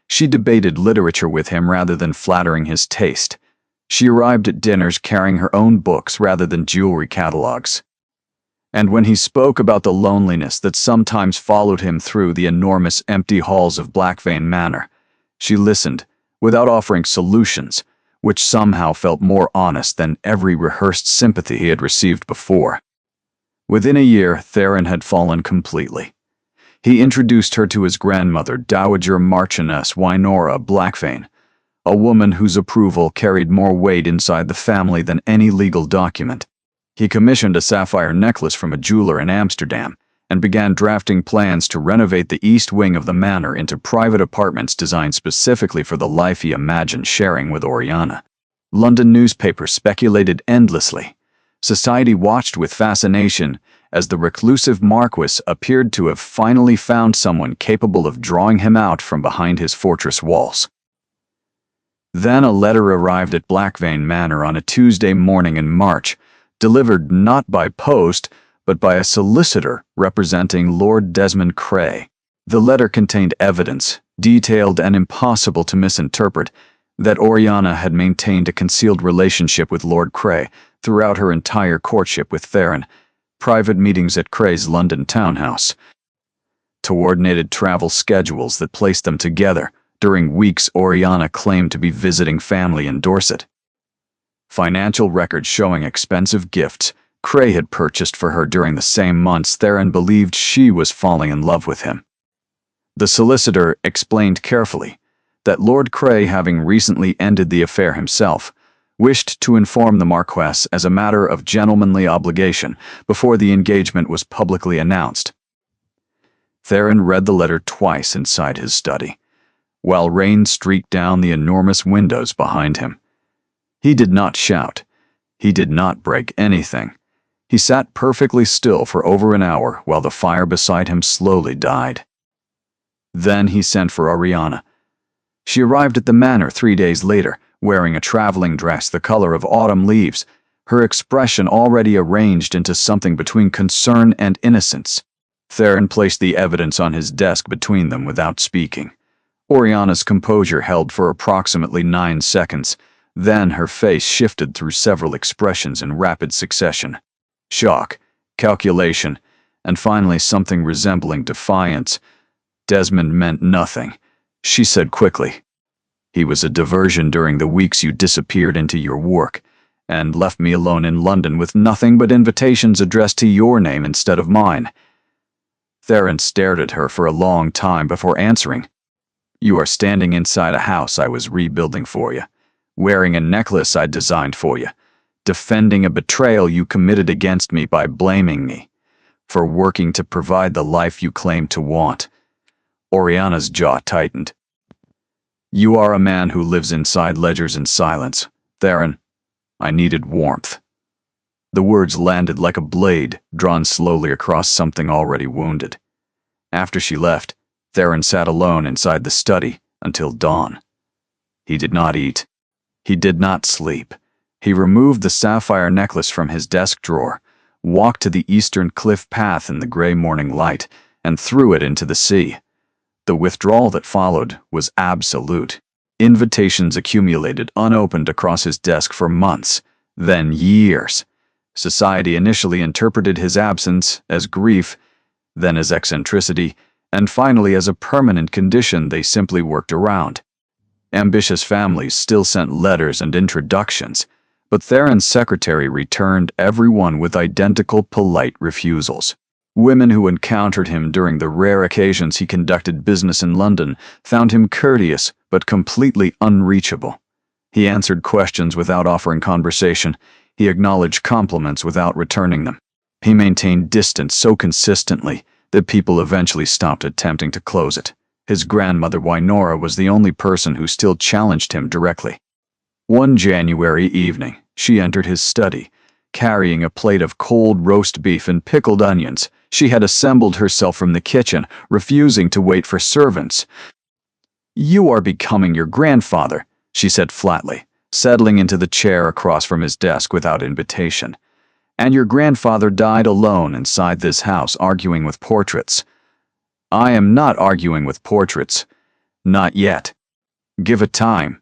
She debated literature with him rather than flattering his taste. She arrived at dinners carrying her own books rather than jewelry catalogs. And when he spoke about the loneliness that sometimes followed him through the enormous empty halls of Blackvane Manor, she listened, without offering solutions, which somehow felt more honest than every rehearsed sympathy he had received before. Within a year, Theron had fallen completely. He introduced her to his grandmother, Dowager Marchioness Wynora Blackvane, a woman whose approval carried more weight inside the family than any legal document. He commissioned a sapphire necklace from a jeweler in Amsterdam and began drafting plans to renovate the east wing of the manor into private apartments designed specifically for the life he imagined sharing with Oriana. London newspapers speculated endlessly. Society watched with fascination as the reclusive Marquis appeared to have finally found someone capable of drawing him out from behind his fortress walls. Then a letter arrived at Blackvane Manor on a Tuesday morning in March, delivered not by post, but by a solicitor representing Lord Desmond Cray. The letter contained evidence, detailed and impossible to misinterpret, that Oriana had maintained a concealed relationship with Lord Cray throughout her entire courtship with Theron, private meetings at Cray's London townhouse, coordinated travel schedules that placed them together during weeks Oriana claimed to be visiting family in Dorset, financial records showing expensive gifts Cray had purchased for her during the same months Theron believed she was falling in love with him. The solicitor explained carefully that Lord Cray, having recently ended the affair himself, wished to inform the Marquess as a matter of gentlemanly obligation before the engagement was publicly announced. Theron read the letter twice inside his study, while rain streaked down the enormous windows behind him. He did not shout. He did not break anything. He sat perfectly still for over an hour while the fire beside him slowly died. Then he sent for Oriana. She arrived at the manor 3 days later, wearing a traveling dress the color of autumn leaves, her expression already arranged into something between concern and innocence. Theron placed the evidence on his desk between them without speaking. Oriana's composure held for approximately 9 seconds. Then her face shifted through several expressions in rapid succession: shock, calculation, and finally something resembling defiance. Desmond meant nothing, she said quickly. He was a diversion during the weeks you disappeared into your work, and left me alone in London with nothing but invitations addressed to your name instead of mine." Theron stared at her for a long time before answering. "You are standing inside a house I was rebuilding for you, wearing a necklace I'd designed for you, defending a betrayal you committed against me by blaming me for working to provide the life you claimed to want." Oriana's jaw tightened. "You are a man who lives inside ledgers in silence, Theron. I needed warmth." The words landed like a blade drawn slowly across something already wounded. After she left, Theron sat alone inside the study until dawn. He did not eat. He did not sleep. He removed the sapphire necklace from his desk drawer, walked to the eastern cliff path in the gray morning light, and threw it into the sea. The withdrawal that followed was absolute. Invitations accumulated unopened across his desk for months, then years. Society initially interpreted his absence as grief, then as eccentricity, and finally as a permanent condition they simply worked around. Ambitious families still sent letters and introductions, but Theron's secretary returned everyone with identical polite refusals. Women who encountered him during the rare occasions he conducted business in London found him courteous but completely unreachable. He answered questions without offering conversation. He acknowledged compliments without returning them. He maintained distance so consistently that people eventually stopped attempting to close it. His grandmother Wynora was the only person who still challenged him directly. One January evening, she entered his study, carrying a plate of cold roast beef and pickled onions. She had assembled herself from the kitchen, refusing to wait for servants. "You are becoming your grandfather," she said flatly, settling into the chair across from his desk without invitation. "And your grandfather died alone inside this house arguing with portraits." "I am not arguing with portraits. Not yet. Give it time."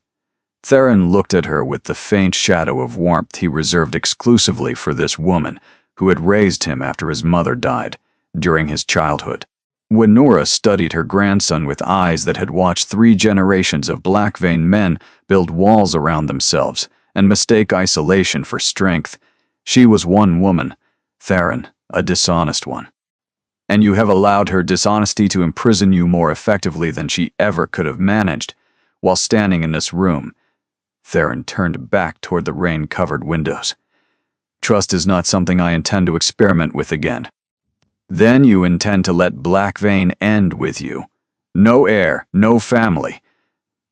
Theron looked at her with the faint shadow of warmth he reserved exclusively for this woman who had raised him after his mother died during his childhood. Wynora studied her grandson with eyes that had watched 3 generations of black-veined men build walls around themselves and mistake isolation for strength. She was one woman, Theron, a dishonest one. And you have allowed her dishonesty to imprison you more effectively than she ever could have managed. While standing in this room, Theron turned back toward the rain-covered windows. "Trust is not something I intend to experiment with again." "Then you intend to let Blackvein end with you. No heir, no family.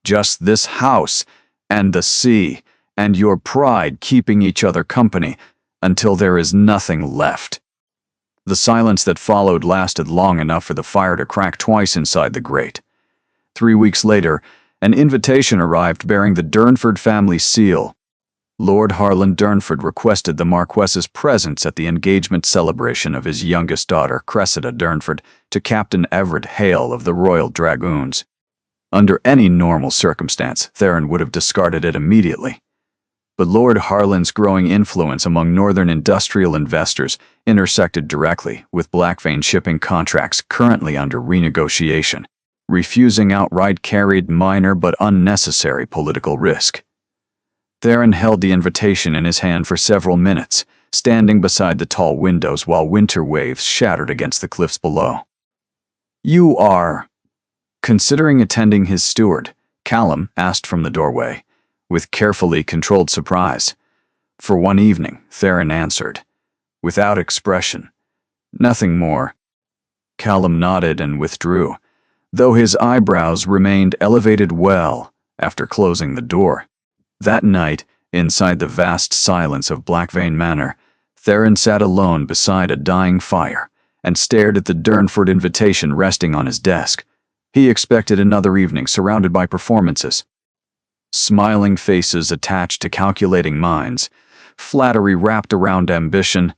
Just this house and the sea and your pride keeping each other company until there is nothing left." The silence that followed lasted long enough for the fire to crack twice inside the grate. 3 weeks later, an invitation arrived bearing the Durnford family seal. Lord Harlan Durnford requested the Marquess's presence at the engagement celebration of his youngest daughter, Cressida Durnford, to Captain Everett Hale of the Royal Dragoons. Under any normal circumstance, Theron would have discarded it immediately. But Lord Harlan's growing influence among northern industrial investors intersected directly with Blackvein shipping contracts currently under renegotiation. Refusing outright carried minor but unnecessary political risk. Theron held the invitation in his hand for several minutes, standing beside the tall windows while winter waves shattered against the cliffs below. "You are considering attending his steward?" Callum asked from the doorway, with carefully controlled surprise. "For one evening," Theron answered, without expression. "Nothing more." Callum nodded and withdrew, though his eyebrows remained elevated well after closing the door. That night, inside the vast silence of Blackvein Manor, Theron sat alone beside a dying fire and stared at the Durnford invitation resting on his desk. He expected another evening surrounded by performances. Smiling faces attached to calculating minds, flattery wrapped around ambition,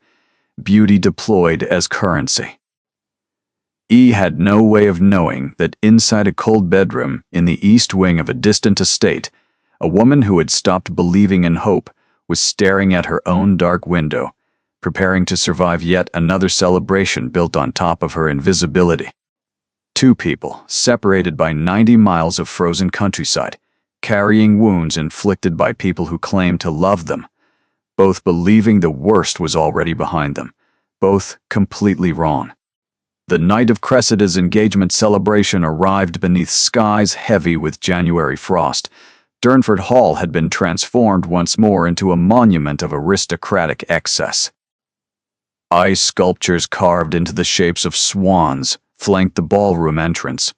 beauty deployed as currency. He had no way of knowing that inside a cold bedroom in the east wing of a distant estate, a woman who had stopped believing in hope was staring at her own dark window, preparing to survive yet another celebration built on top of her invisibility. 2 people, separated by 90 miles of frozen countryside, carrying wounds inflicted by people who claimed to love them, both believing the worst was already behind them, both completely wrong. The night of Cressida's engagement celebration arrived beneath skies heavy with January frost. Durnford Hall had been transformed once more into a monument of aristocratic excess. Ice sculptures carved into the shapes of swans flanked the ballroom entrance.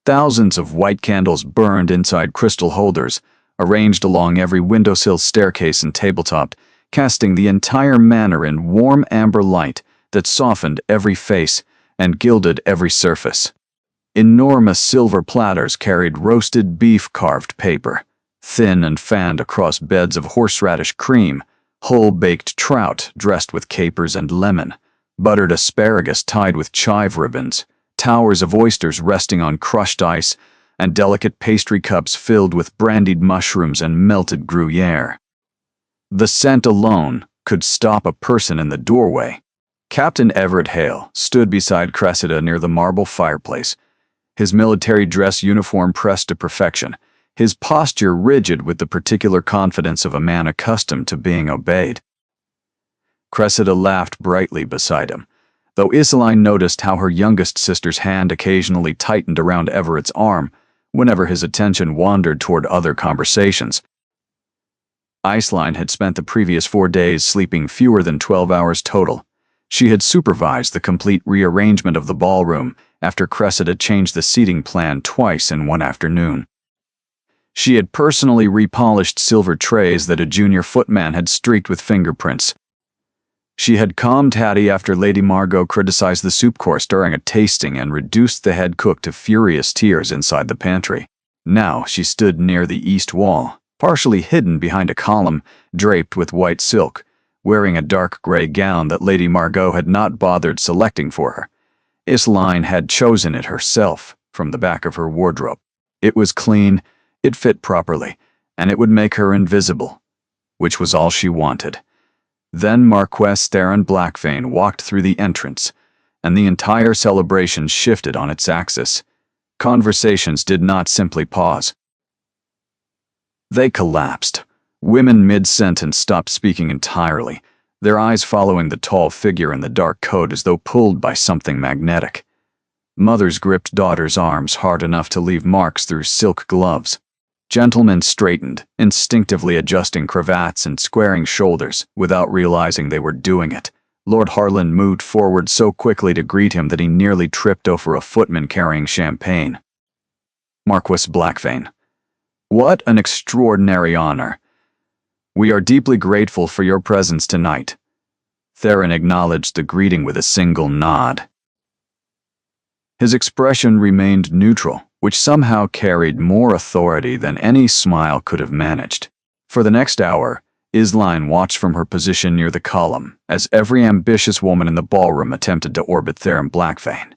Thousands of white candles burned inside crystal holders, arranged along every windowsill, staircase, and tabletop, casting the entire manor in warm amber light that softened every face and gilded every surface. Enormous silver platters carried roasted beef carved paper, thin and fanned across beds of horseradish cream, whole-baked trout dressed with capers and lemon, buttered asparagus tied with chive ribbons, towers of oysters resting on crushed ice, and delicate pastry cups filled with brandied mushrooms and melted Gruyere. The scent alone could stop a person in the doorway. Captain Everett Hale stood beside Cressida near the marble fireplace, his military dress uniform pressed to perfection, his posture rigid with the particular confidence of a man accustomed to being obeyed. Cressida laughed brightly beside him, though Iseline noticed how her youngest sister's hand occasionally tightened around Everett's arm whenever his attention wandered toward other conversations. Iseline had spent the previous 4 days sleeping fewer than 12 hours total. She had supervised the complete rearrangement of the ballroom after Cressida changed the seating plan twice in one afternoon. She had personally repolished silver trays that a junior footman had streaked with fingerprints. She had calmed Hattie after Lady Margot criticized the soup course during a tasting and reduced the head cook to furious tears inside the pantry. Now she stood near the east wall, partially hidden behind a column draped with white silk, wearing a dark gray gown that Lady Margot had not bothered selecting for her. Iseline had chosen it herself from the back of her wardrobe. It was clean, it fit properly, and it would make her invisible, which was all she wanted. Then Marquess Theron Blackfane walked through the entrance, and the entire celebration shifted on its axis. Conversations did not simply pause. They collapsed. Women mid-sentence stopped speaking entirely, their eyes following the tall figure in the dark coat as though pulled by something magnetic. Mothers gripped daughters' arms hard enough to leave marks through silk gloves. Gentlemen straightened, instinctively adjusting cravats and squaring shoulders without realizing they were doing it. Lord Harlan moved forward so quickly to greet him that he nearly tripped over a footman carrying champagne. Marquess Blackfane. What an extraordinary honor. We are deeply grateful for your presence tonight. Theron acknowledged the greeting with a single nod. His expression remained neutral, which somehow carried more authority than any smile could have managed. For the next hour, Iseline watched from her position near the column as every ambitious woman in the ballroom attempted to orbit Theron Blackfane.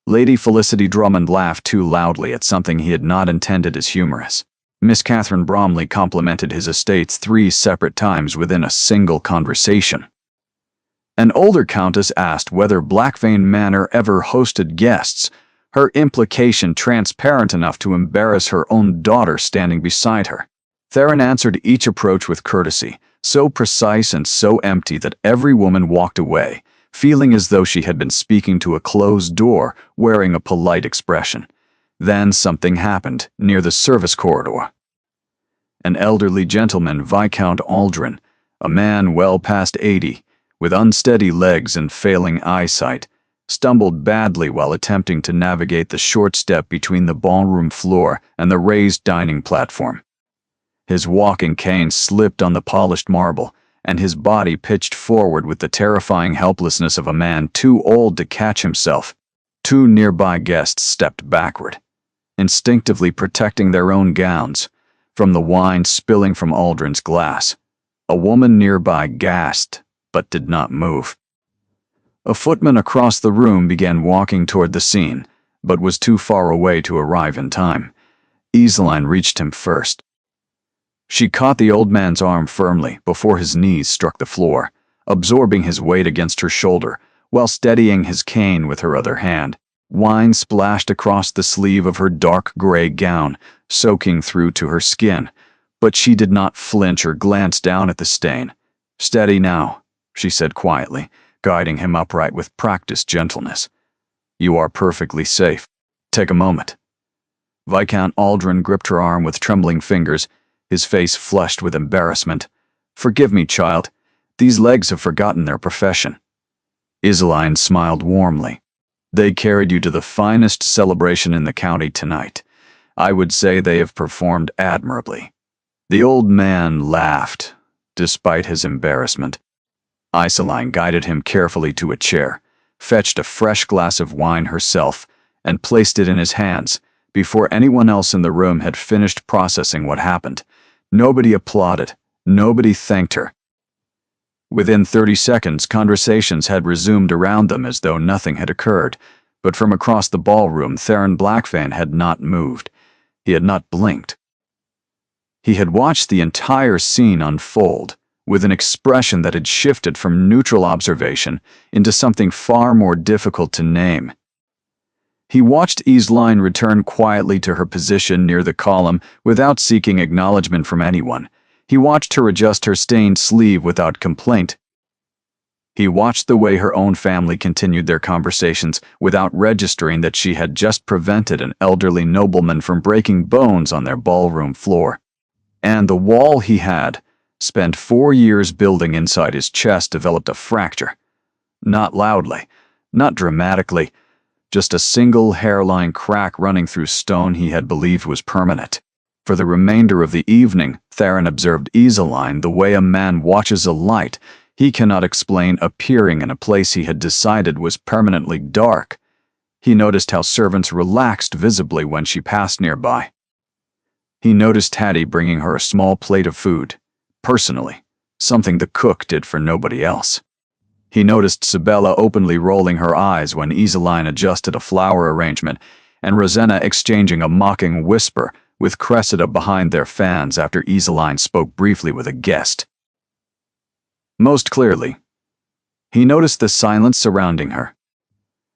Lady Felicity Drummond laughed too loudly at something he had not intended as humorous. Miss Catherine Bromley complimented his estates 3 separate times within a single conversation. An older countess asked whether Blackfane Manor ever hosted guests, her implication transparent enough to embarrass her own daughter standing beside her. Theron answered each approach with courtesy, so precise and so empty that every woman walked away, feeling as though she had been speaking to a closed door, wearing a polite expression. Then something happened near the service corridor. An elderly gentleman, Viscount Aldrin, a man well past 80, with unsteady legs and failing eyesight, stumbled badly while attempting to navigate the short step between the ballroom floor and the raised dining platform. His walking cane slipped on the polished marble, and his body pitched forward with the terrifying helplessness of a man too old to catch himself. 2 nearby guests stepped backward, instinctively protecting their own gowns from the wine spilling from Aldrin's glass. A woman nearby gasped, but did not move. A footman across the room began walking toward the scene, but was too far away to arrive in time. Iseline reached him first. She caught the old man's arm firmly before his knees struck the floor, absorbing his weight against her shoulder while steadying his cane with her other hand. Wine splashed across the sleeve of her dark gray gown, soaking through to her skin, but she did not flinch or glance down at the stain. "Steady now," she said quietly, guiding him upright with practiced gentleness. "You are perfectly safe. Take a moment." Viscount Aldrin gripped her arm with trembling fingers, his face flushed with embarrassment. "Forgive me, child. These legs have forgotten their profession." Iseline smiled warmly. "They carried you to the finest celebration in the county tonight. I would say they have performed admirably." The old man laughed, despite his embarrassment. Iseline guided him carefully to a chair, fetched a fresh glass of wine herself, and placed it in his hands before anyone else in the room had finished processing what happened. Nobody applauded. Nobody thanked her. Within 30 seconds, conversations had resumed around them as though nothing had occurred, but from across the ballroom, Theron Blackfane had not moved. He had not blinked. He had watched the entire scene unfold, with an expression that had shifted from neutral observation into something far more difficult to name. He watched Iseline return quietly to her position near the column without seeking acknowledgement from anyone. He watched her adjust her stained sleeve without complaint. He watched the way her own family continued their conversations without registering that she had just prevented an elderly nobleman from breaking bones on their ballroom floor. And the wall he had spent 4 years building inside his chest developed a fracture. Not loudly, not dramatically, just a single hairline crack running through stone he had believed was permanent. For the remainder of the evening, Theron observed Iseline the way a man watches a light he cannot explain appearing in a place he had decided was permanently dark. He noticed how servants relaxed visibly when she passed nearby. He noticed Hattie bringing her a small plate of food, personally, something the cook did for nobody else. He noticed Sabella openly rolling her eyes when Iseline adjusted a flower arrangement, and Rosanna exchanging a mocking whisper with Cressida behind their fans after Iseline spoke briefly with a guest. Most clearly, he noticed the silence surrounding her.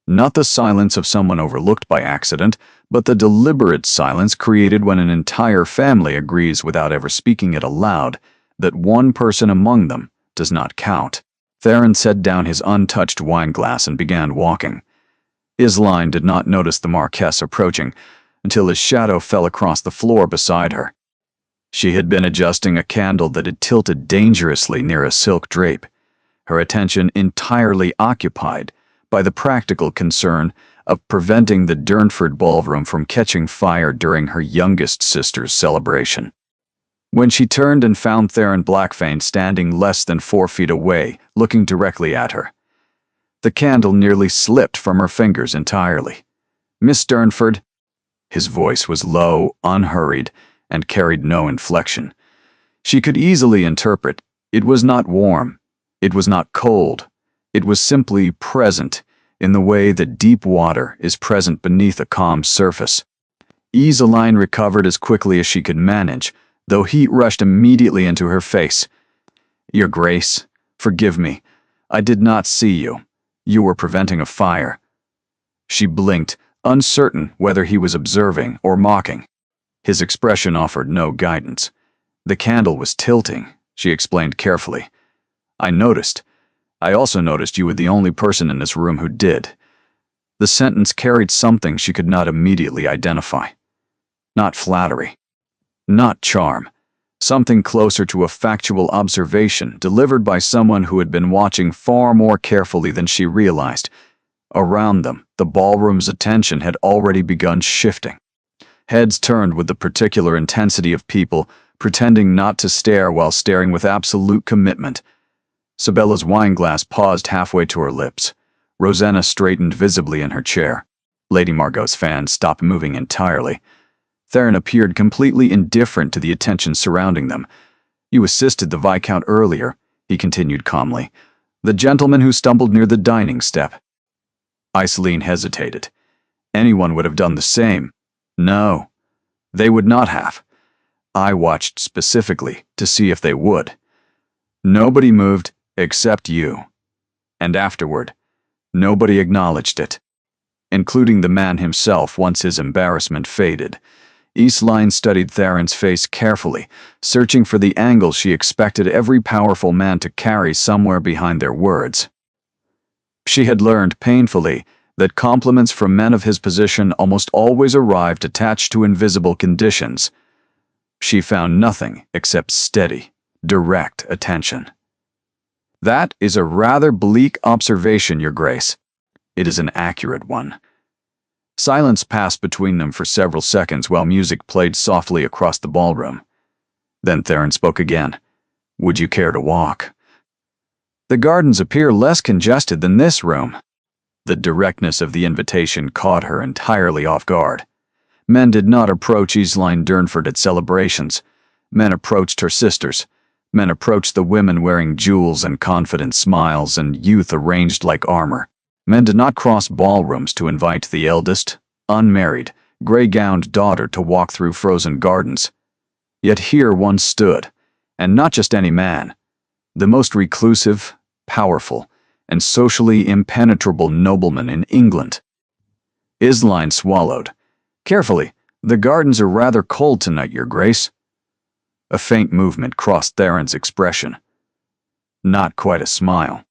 Not the silence of someone overlooked by accident, but the deliberate silence created when an entire family agrees without ever speaking it aloud that one person among them does not count. Theron set down his untouched wine glass and began walking. Iseline did not notice the Marquess approaching until his shadow fell across the floor beside her. She had been adjusting a candle that had tilted dangerously near a silk drape, her attention entirely occupied by the practical concern of preventing the Durnford ballroom from catching fire during her youngest sister's celebration. When she turned and found Theron Blackfane standing less than 4 feet away, looking directly at her, the candle nearly slipped from her fingers entirely. "Miss Durnford," his voice was low, unhurried, and carried no inflection. She could easily interpret. It was not warm. It was not cold. It was simply present, in the way that deep water is present beneath a calm surface. Iseline recovered as quickly as she could manage, though heat rushed immediately into her face. "Your Grace, forgive me. I did not see you. You were preventing a fire." She blinked, uncertain whether he was observing or mocking. His expression offered no guidance. "The candle was tilting," she explained carefully. "I noticed. I also noticed you were the only person in this room who did." The sentence carried something she could not immediately identify. Not flattery. Not charm. Something closer to a factual observation delivered by someone who had been watching far more carefully than she realized. Around them, the ballroom's attention had already begun shifting. Heads turned with the particular intensity of people, pretending not to stare while staring with absolute commitment. Sabella's wineglass paused halfway to her lips. Rosanna straightened visibly in her chair. Lady Margot's fan stopped moving entirely. Theron appeared completely indifferent to the attention surrounding them. "You assisted the Viscount earlier," he continued calmly. "The gentleman who stumbled near the dining step." Iseline hesitated. Anyone would have done the same. No, they would not have. I watched specifically to see if they would. Nobody moved except you. And afterward, nobody acknowledged it. including the man himself once his embarrassment faded. Eastline studied Theron's face carefully, searching for the angle she expected every powerful man to carry somewhere behind their words. She had learned painfully that compliments from men of his position almost always arrived attached to invisible conditions. She found nothing except steady, direct attention. "That is a rather bleak observation, Your Grace." "It is an accurate one." Silence passed between them for several seconds while music played softly across the ballroom. Then Theron spoke again. "Would you care to walk?" "The gardens appear less congested than this room." The directness of the invitation caught her entirely off guard. Men did not approach Eastline Durnford at celebrations. Men approached her sisters. Men approached the women wearing jewels and confident smiles and youth arranged like armor. Men did not cross ballrooms to invite the eldest, unmarried, gray-gowned daughter to walk through frozen gardens. Yet here one stood, and not just any man, the most reclusive, powerful, and socially impenetrable nobleman in England. Eastline swallowed. "Carefully, the gardens are rather cold tonight, Your Grace." A faint movement crossed Theron's expression. Not quite a smile.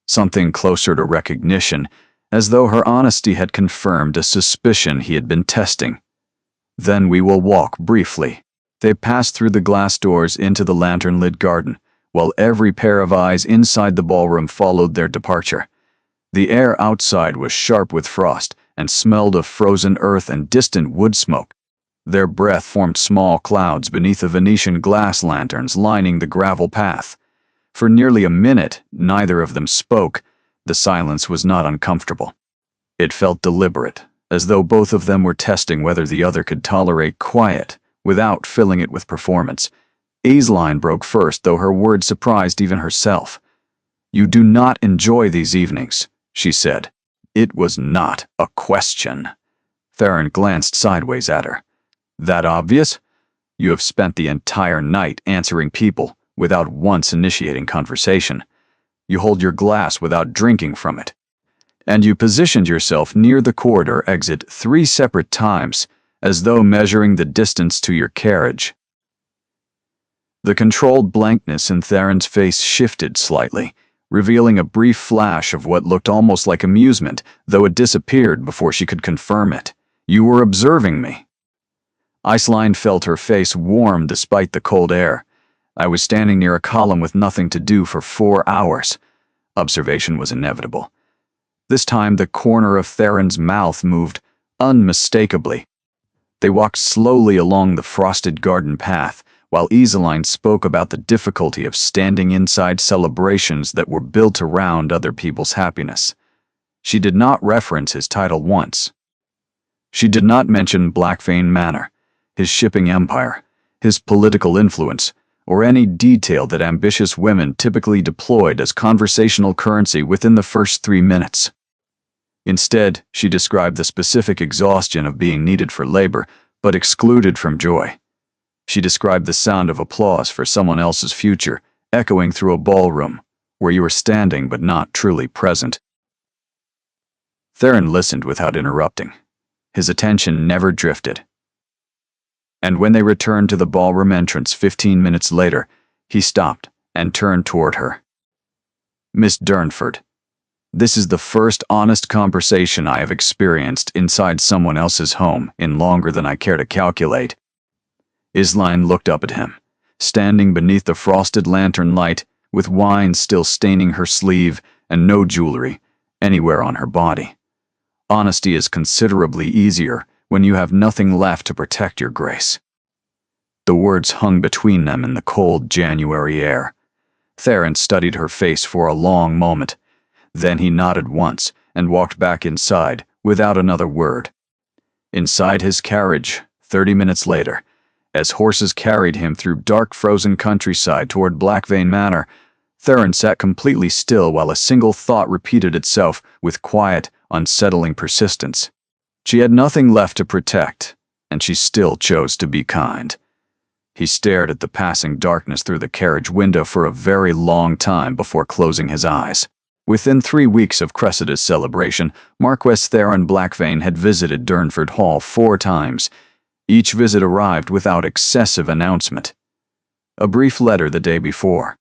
Something closer to recognition, as though her honesty had confirmed a suspicion he had been testing. "Then we will walk briefly." They passed through the glass doors into the lantern-lit garden, while every pair of eyes inside the ballroom followed their departure. The air outside was sharp with frost and smelled of frozen earth and distant wood smoke. Their breath formed small clouds beneath the Venetian glass lanterns lining the gravel path. For nearly a minute, neither of them spoke. The silence was not uncomfortable. It felt deliberate, as though both of them were testing whether the other could tolerate quiet without filling it with performance. Eastline broke first, though her words surprised even herself. "You do not enjoy these evenings," she said. It was not a question. Theron glanced sideways at her. "That obvious? You have spent the entire night answering people without once initiating conversation. You hold your glass without drinking from it. And you positioned yourself near the corridor exit 3 separate times, as though measuring the distance to your carriage." The controlled blankness in Theron's face shifted slightly, revealing a brief flash of what looked almost like amusement, though it disappeared before she could confirm it. "You were observing me." Eastline felt her face warm despite the cold air. "I was standing near a column with nothing to do for 4 hours. Observation was inevitable. This time the corner of Theron's mouth moved unmistakably. They walked slowly along the frosted garden path, while Eastline spoke about the difficulty of standing inside celebrations that were built around other people's happiness. She did not reference his title once. She did not mention Blackvane Manor, his shipping empire, his political influence, or any detail that ambitious women typically deployed as conversational currency within the first 3 minutes. Instead, she described the specific exhaustion of being needed for labor, but excluded from joy. She described the sound of applause for someone else's future, echoing through a ballroom, where you were standing but not truly present. Theron listened without interrupting. His attention never drifted. And when they returned to the ballroom entrance 15 minutes later, he stopped and turned toward her. "Miss Durnford, this is the first honest conversation I have experienced inside someone else's home in longer than I care to calculate." Eastline looked up at him, standing beneath the frosted lantern light, with wine still staining her sleeve and no jewelry anywhere on her body. "Honesty is considerably easier when you have nothing left to protect, Your Grace." The words hung between them in the cold January air. Theron studied her face for a long moment. Then he nodded once and walked back inside without another word. Inside his carriage, 30 minutes later, as horses carried him through dark frozen countryside toward Blackvane Manor, Theron sat completely still while a single thought repeated itself with quiet, unsettling persistence. She had nothing left to protect, and she still chose to be kind. He stared at the passing darkness through the carriage window for a very long time before closing his eyes. Within 3 weeks of Cressida's celebration, Marquess Theron Blackvane had visited Durnford Hall 4 times. Each visit arrived without excessive announcement. A brief letter the day before.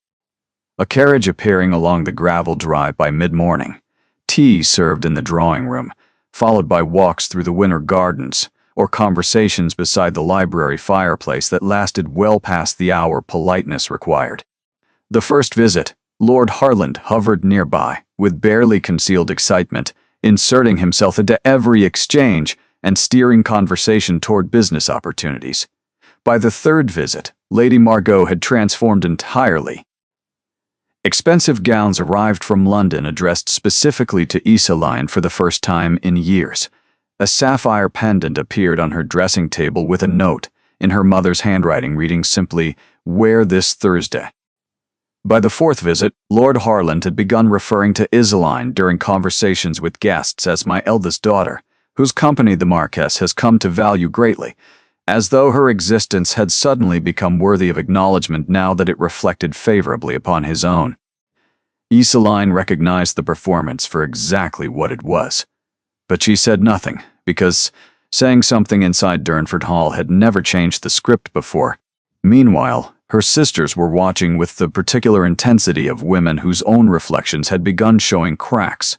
A carriage appearing along the gravel drive by mid-morning. Tea served in the drawing room, followed by walks through the winter gardens, or conversations beside the library fireplace that lasted well past the hour politeness required. The first visit, Lord Harland hovered nearby, with barely concealed excitement, inserting himself into every exchange and steering conversation toward business opportunities. By the third visit, Lady Margot had transformed entirely. Expensive gowns arrived from London addressed specifically to Isaline for the first time in years. A sapphire pendant appeared on her dressing table with a note, in her mother's handwriting reading simply, "Wear this Thursday." By the fourth visit, Lord Harland had begun referring to Isaline during conversations with guests as my eldest daughter, whose company the Marquess has come to value greatly, as though her existence had suddenly become worthy of acknowledgement now that it reflected favorably upon his own. Isaline recognized the performance for exactly what it was. But she said nothing, because saying something inside Durnford Hall had never changed the script before. Meanwhile, her sisters were watching with the particular intensity of women whose own reflections had begun showing cracks.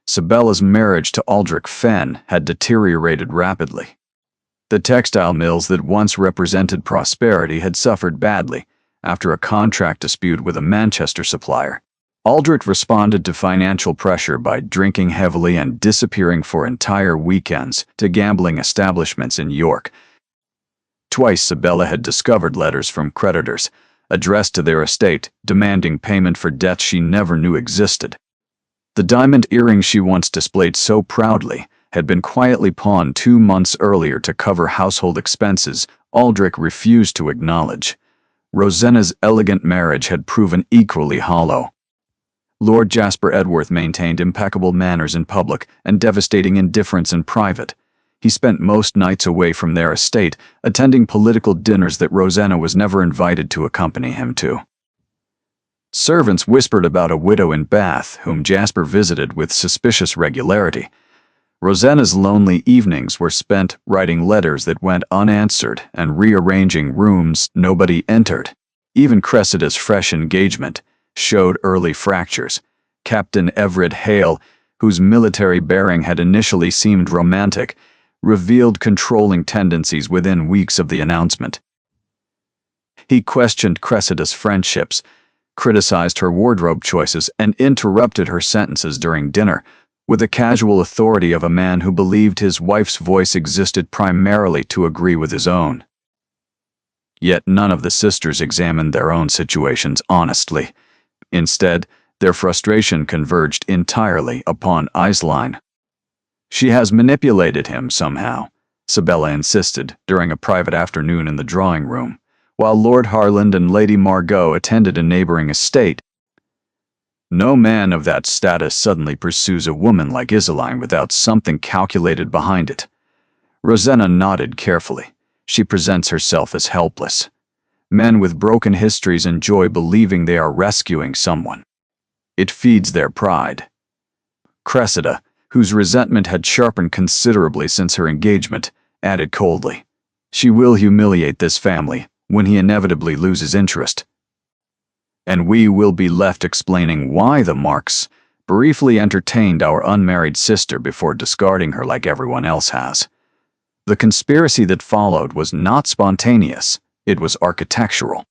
Sibella's marriage to Aldrich Fenn had deteriorated rapidly. The textile mills that once represented prosperity had suffered badly after a contract dispute with a Manchester supplier. Aldrich responded to financial pressure by drinking heavily and disappearing for entire weekends to gambling establishments in York. Twice Sibella had discovered letters from creditors, addressed to their estate, demanding payment for debts she never knew existed. The diamond earring she once displayed so proudly had been quietly pawned 2 months earlier to cover household expenses Aldrich refused to acknowledge. Rosanna's elegant marriage had proven equally hollow. Lord Jasper Edworth maintained impeccable manners in public and devastating indifference in private. He spent most nights away from their estate, attending political dinners that Rosanna was never invited to accompany him to. Servants whispered about a widow in Bath whom Jasper visited with suspicious regularity. Rosanna's lonely evenings were spent writing letters that went unanswered and rearranging rooms nobody entered. Even Cressida's fresh engagement showed early fractures. Captain Everett Hale, whose military bearing had initially seemed romantic, revealed controlling tendencies within weeks of the announcement. He questioned Cressida's friendships, criticized her wardrobe choices, and interrupted her sentences during dinner, with the casual authority of a man who believed his wife's voice existed primarily to agree with his own. Yet none of the sisters examined their own situations honestly. Instead, their frustration converged entirely upon Isaline. "She has manipulated him somehow," Sibella insisted during a private afternoon in the drawing room, while Lord Harland and Lady Margot attended a neighboring estate. "No man of that status suddenly pursues a woman like Isaline without something calculated behind it." Rosanna nodded carefully. She presents herself as helpless. Men with broken histories enjoy believing they are rescuing someone. It feeds their pride. Cressida, whose resentment had sharpened considerably since her engagement, added coldly, "She will humiliate this family when he inevitably loses interest. And we will be left explaining why the Marks briefly entertained our unmarried sister before discarding her like everyone else has." The conspiracy that followed was not spontaneous, it was architectural.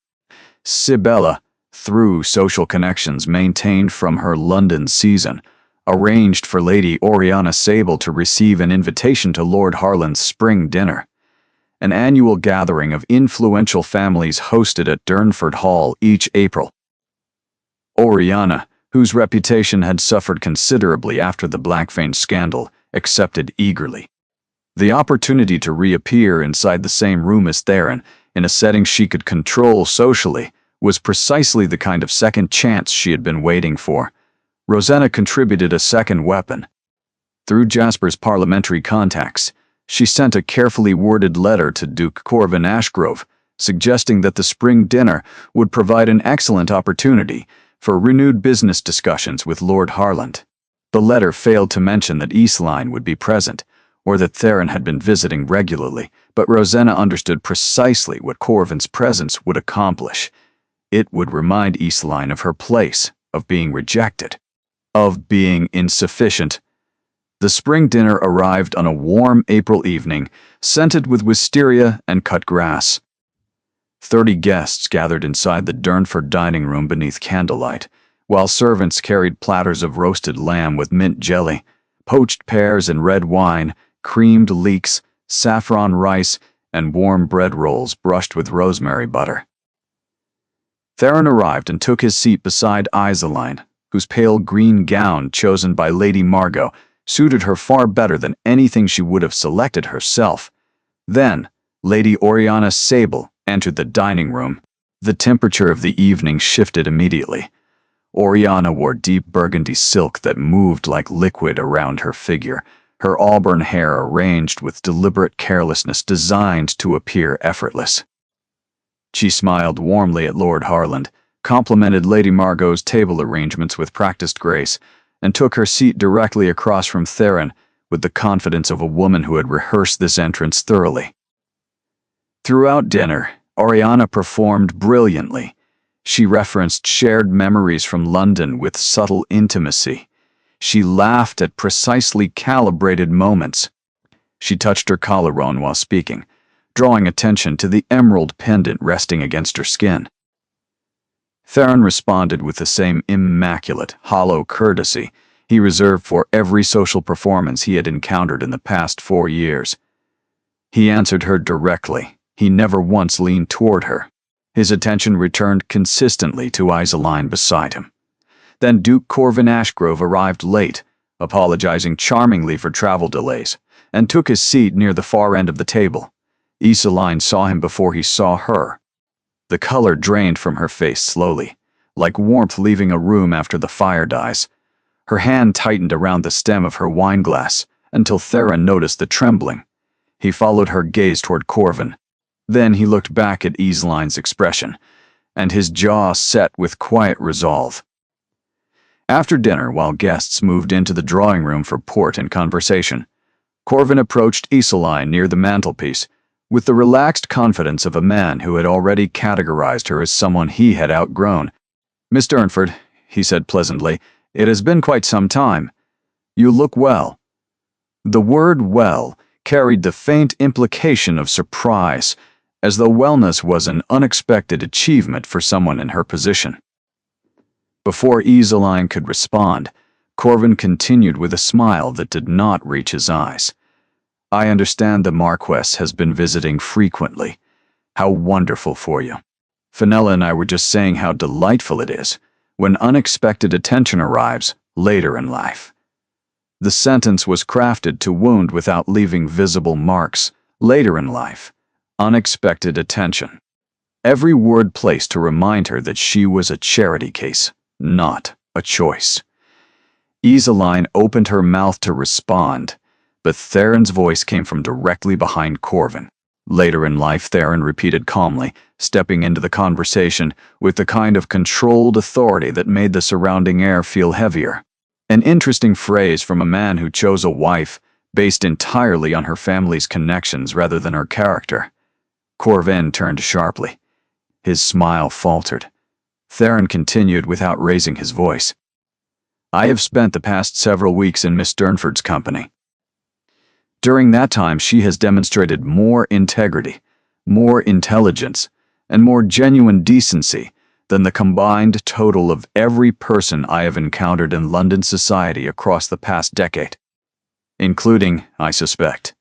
Sibella, through social connections maintained from her London season, arranged for Lady Oriana Sable to receive an invitation to Lord Harland's spring dinner, an annual gathering of influential families hosted at Durnford Hall each April. Oriana, whose reputation had suffered considerably after the Blackvane scandal, accepted eagerly. The opportunity to reappear inside the same room as Theron, in a setting she could control socially, was precisely the kind of second chance she had been waiting for. Rosanna contributed a second weapon. Through Jasper's parliamentary contacts, she sent a carefully worded letter to Duke Corvin Ashgrove, suggesting that the spring dinner would provide an excellent opportunity for renewed business discussions with Lord Harland. The letter failed to mention that Eastline would be present, or that Theron had been visiting regularly, but Rosanna understood precisely what Corvin's presence would accomplish. It would remind Eastline of her place, of being rejected, of being insufficient. The spring dinner arrived on a warm April evening, scented with wisteria and cut grass. 30 guests gathered inside the Durnford dining room beneath candlelight, while servants carried platters of roasted lamb with mint jelly, poached pears and red wine, creamed leeks, saffron rice, and warm bread rolls brushed with rosemary butter. Theron arrived and took his seat beside Isaline, whose pale green gown, chosen by Lady Margot, suited her far better than anything she would have selected herself. Then, Lady Oriana Sable entered the dining room. The temperature of the evening shifted immediately. Oriana wore deep burgundy silk that moved like liquid around her figure, her auburn hair arranged with deliberate carelessness designed to appear effortless. She smiled warmly at Lord Harland, complimented Lady Margot's table arrangements with practiced grace, and took her seat directly across from Theron with the confidence of a woman who had rehearsed this entrance thoroughly. Throughout dinner, Oriana performed brilliantly. She referenced shared memories from London with subtle intimacy. She laughed at precisely calibrated moments. She touched her collarbone while speaking, drawing attention to the emerald pendant resting against her skin. Theron responded with the same immaculate, hollow courtesy he reserved for every social performance he had encountered in the past 4 years. He answered her directly. He never once leaned toward her. His attention returned consistently to Isaline beside him. Then Duke Corvin Ashgrove arrived late, apologizing charmingly for travel delays, and took his seat near the far end of the table. Isaline saw him before he saw her. The color drained from her face slowly, like warmth leaving a room after the fire dies. Her hand tightened around the stem of her wineglass until Theron noticed the trembling. He followed her gaze toward Corvin. Then he looked back at Isaline's expression, and his jaw set with quiet resolve. After dinner, while guests moved into the drawing room for port and conversation, Corvin approached Isaline near the mantelpiece, with the relaxed confidence of a man who had already categorized her as someone he had outgrown. "Miss Durnford," he said pleasantly, "it has been quite some time. You look well." The word "well" carried the faint implication of surprise, as though wellness was an unexpected achievement for someone in her position. Before Isaline could respond, Corvin continued with a smile that did not reach his eyes. "I understand the Marquess has been visiting frequently. How wonderful for you. Fenella and I were just saying how delightful it is when unexpected attention arrives later in life." The sentence was crafted to wound without leaving visible marks. Later in life. Unexpected attention. Every word placed to remind her that she was a charity case, not a choice. Isaline opened her mouth to respond, but Theron's voice came from directly behind Corvin. "Later in life," Theron repeated calmly, stepping into the conversation with the kind of controlled authority that made the surrounding air feel heavier. An interesting phrase from a man who chose a wife based entirely on her family's connections rather than her character. Corvin turned sharply. His smile faltered. Theron continued without raising his voice. "I have spent the past several weeks in Miss Durnford's company. During that time, she has demonstrated more integrity, more intelligence, and more genuine decency than the combined total of every person I have encountered in London society across the past decade. Including, I suspect,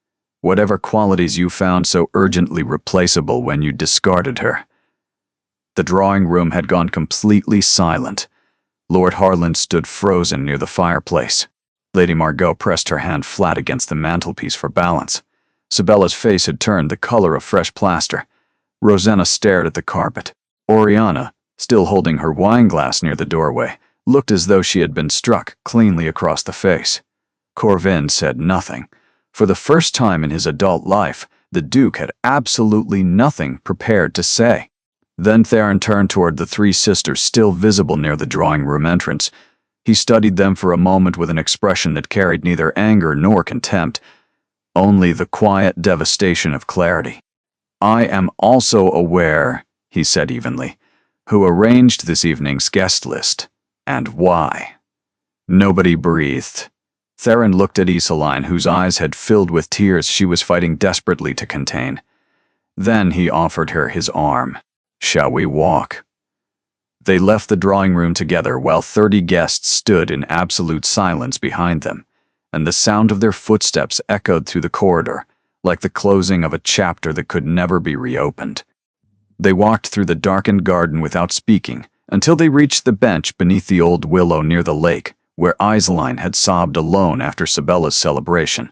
whatever qualities you found so urgently replaceable when you discarded her." The drawing room had gone completely silent. Lord Harland stood frozen near the fireplace. Lady Margot pressed her hand flat against the mantelpiece for balance. Sabella's face had turned the color of fresh plaster. Rosanna stared at the carpet. Oriana, still holding her wineglass near the doorway, looked as though she had been struck cleanly across the face. Corvin said nothing. For the first time in his adult life, the Duke had absolutely nothing prepared to say. Then Theron turned toward the three sisters still visible near the drawing room entrance. He studied them for a moment with an expression that carried neither anger nor contempt, only the quiet devastation of clarity. "I am also aware," he said evenly, "who arranged this evening's guest list, and why." Nobody breathed. Theron looked at Isaline, whose eyes had filled with tears she was fighting desperately to contain. Then he offered her his arm. "Shall we walk?" They left the drawing room together while 30 guests stood in absolute silence behind them, and the sound of their footsteps echoed through the corridor, like the closing of a chapter that could never be reopened. They walked through the darkened garden without speaking until they reached the bench beneath the old willow near the lake, where Isaline had sobbed alone after Sabella's celebration.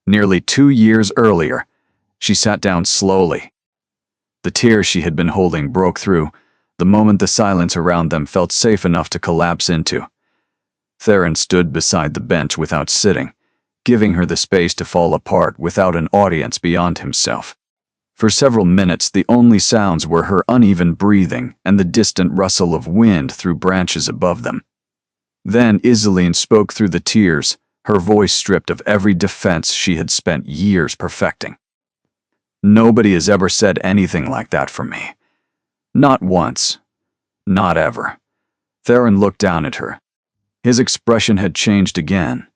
Nearly 2 years earlier, she sat down slowly. The tears she had been holding broke through the moment the silence around them felt safe enough to collapse into. Theron stood beside the bench without sitting, giving her the space to fall apart without an audience beyond himself. For several minutes, the only sounds were her uneven breathing and the distant rustle of wind through branches above them. Then Isaline spoke through the tears, her voice stripped of every defense she had spent years perfecting. "Nobody has ever said anything like that for me. Not once. Not ever." Theron looked down at her. His expression had changed again,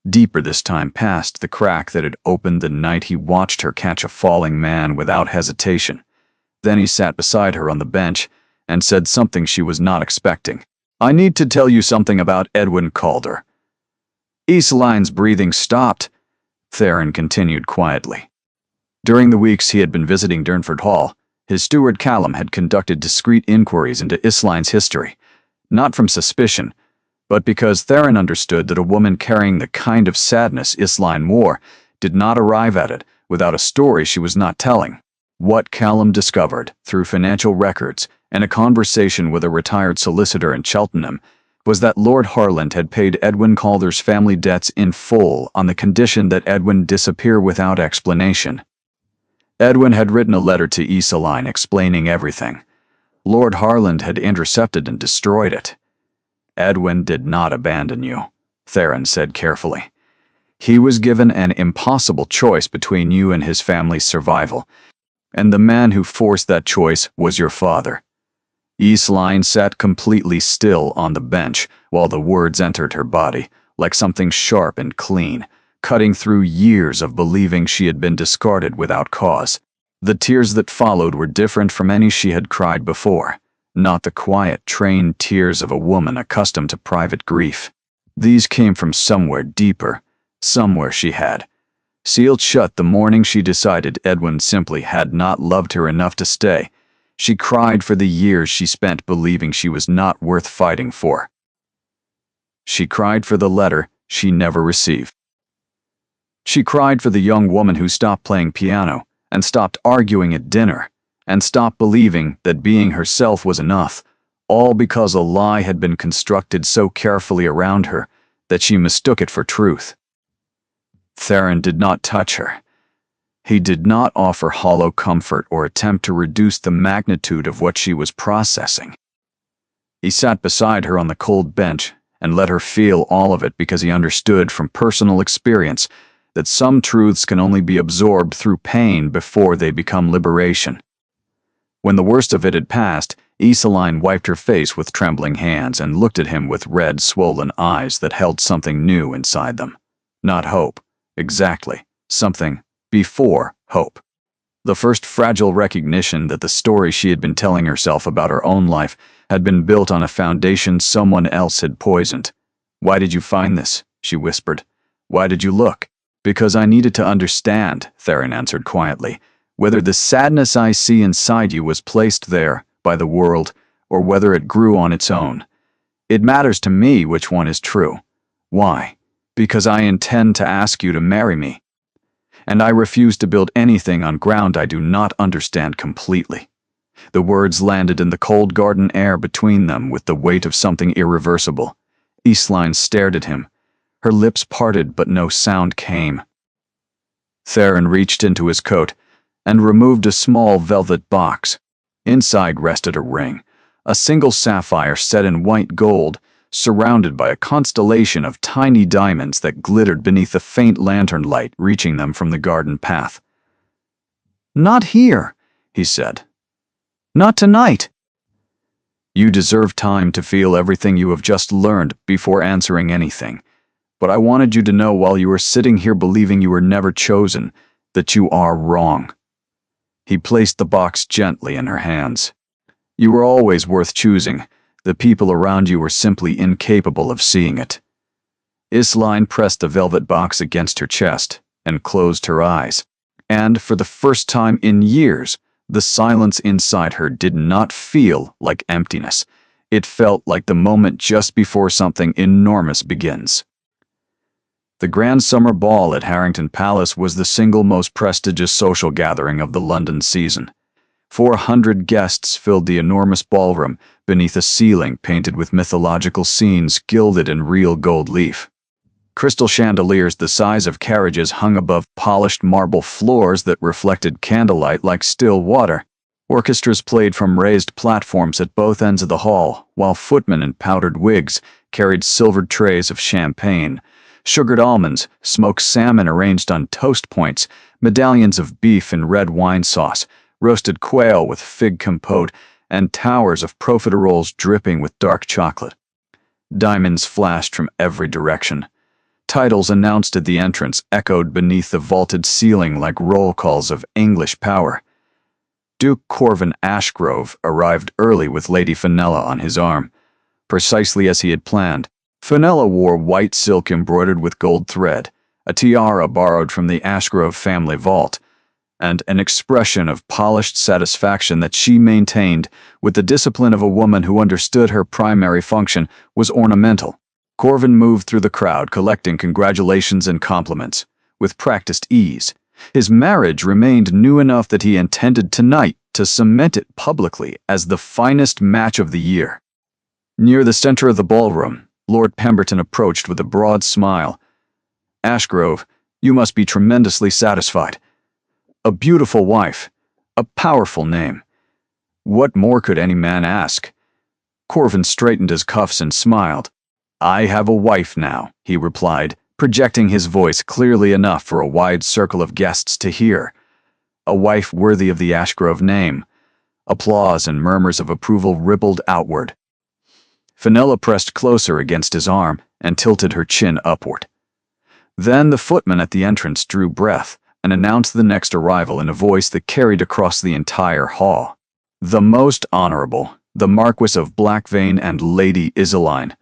deeper this time, past the crack that had opened the night he watched her catch a falling man without hesitation. Then he sat beside her on the bench and said something she was not expecting. "I need to tell you something about Edwin Calder." Isaline's breathing stopped. Theron continued quietly. During the weeks he had been visiting Durnford Hall, his steward Callum had conducted discreet inquiries into Isaline's history, not from suspicion, but because Theron understood that a woman carrying the kind of sadness Isaline wore did not arrive at it without a story she was not telling. What Callum discovered, through financial records and a conversation with a retired solicitor in Cheltenham, was that Lord Harland had paid Edwin Calder's family debts in full on the condition that Edwin disappear without explanation. Edwin had written a letter to Isaline explaining everything. Lord Harland had intercepted and destroyed it. "Edwin did not abandon you," Theron said carefully. "He was given an impossible choice between you and his family's survival, and the man who forced that choice was your father." Isaline sat completely still on the bench while the words entered her body, like something sharp and clean, cutting through years of believing she had been discarded without cause. The tears that followed were different from any she had cried before, not the quiet, trained tears of a woman accustomed to private grief. These came from somewhere deeper, somewhere she had sealed shut the morning she decided Edwin simply had not loved her enough to stay. She cried for the years she spent believing she was not worth fighting for. She cried for the letter she never received. She cried for the young woman who stopped playing piano and stopped arguing at dinner and stopped believing that being herself was enough, all because a lie had been constructed so carefully around her that she mistook it for truth. Theron did not touch her. He did not offer hollow comfort or attempt to reduce the magnitude of what she was processing. He sat beside her on the cold bench and let her feel all of it because he understood from personal experience that some truths can only be absorbed through pain before they become liberation. When the worst of it had passed, Isaline wiped her face with trembling hands and looked at him with red, swollen eyes that held something new inside them. Not hope, exactly, something before hope. The first fragile recognition that the story she had been telling herself about her own life had been built on a foundation someone else had poisoned. "Why did you find this?" she whispered. "Why did you look?" "Because I needed to understand," Theron answered quietly, "whether the sadness I see inside you was placed there by the world or whether it grew on its own. It matters to me which one is true. Why? Because I intend to ask you to marry me. And I refuse to build anything on ground I do not understand completely." The words landed in the cold garden air between them with the weight of something irreversible. Isaline stared at him. Her lips parted, but no sound came. Theron reached into his coat and removed a small velvet box. Inside rested a ring, a single sapphire set in white gold, surrounded by a constellation of tiny diamonds that glittered beneath the faint lantern light reaching them from the garden path. "Not here," he said. "Not tonight." "You deserve time to feel everything you have just learned before answering anything. But I wanted you to know while you were sitting here believing you were never chosen, that you are wrong." He placed the box gently in her hands. "You were always worth choosing. The people around you were simply incapable of seeing it." Isline pressed the velvet box against her chest and closed her eyes. And for the first time in years, the silence inside her did not feel like emptiness. It felt like the moment just before something enormous begins. The Grand Summer Ball at Harrington Palace was the single most prestigious social gathering of the London season. 400 guests filled the enormous ballroom beneath a ceiling painted with mythological scenes gilded in real gold leaf. Crystal chandeliers the size of carriages hung above polished marble floors that reflected candlelight like still water. Orchestras played from raised platforms at both ends of the hall, while footmen in powdered wigs carried silvered trays of champagne, sugared almonds, smoked salmon arranged on toast points, medallions of beef in red wine sauce, roasted quail with fig compote, and towers of profiteroles dripping with dark chocolate. Diamonds flashed from every direction. Titles announced at the entrance echoed beneath the vaulted ceiling like roll calls of English power. Duke Corvin Ashgrove arrived early with Lady Fenella on his arm. Precisely as he had planned, Fenella wore white silk embroidered with gold thread, a tiara borrowed from the Ashgrove family vault, and an expression of polished satisfaction that she maintained with the discipline of a woman who understood her primary function was ornamental. Corvin moved through the crowd collecting congratulations and compliments, with practiced ease. His marriage remained new enough that he intended tonight to cement it publicly as the finest match of the year. Near the center of the ballroom, Lord Pemberton approached with a broad smile. "Ashgrove, you must be tremendously satisfied. A beautiful wife, a powerful name. What more could any man ask?" Corvin straightened his cuffs and smiled. "I have a wife now," he replied, projecting his voice clearly enough for a wide circle of guests to hear. "A wife worthy of the Ashgrove name." Applause and murmurs of approval rippled outward. Fenella pressed closer against his arm and tilted her chin upward. Then the footman at the entrance drew breath and announced the next arrival in a voice that carried across the entire hall. "The Most Honorable, the Marquis of Blackvane and Lady Isaline,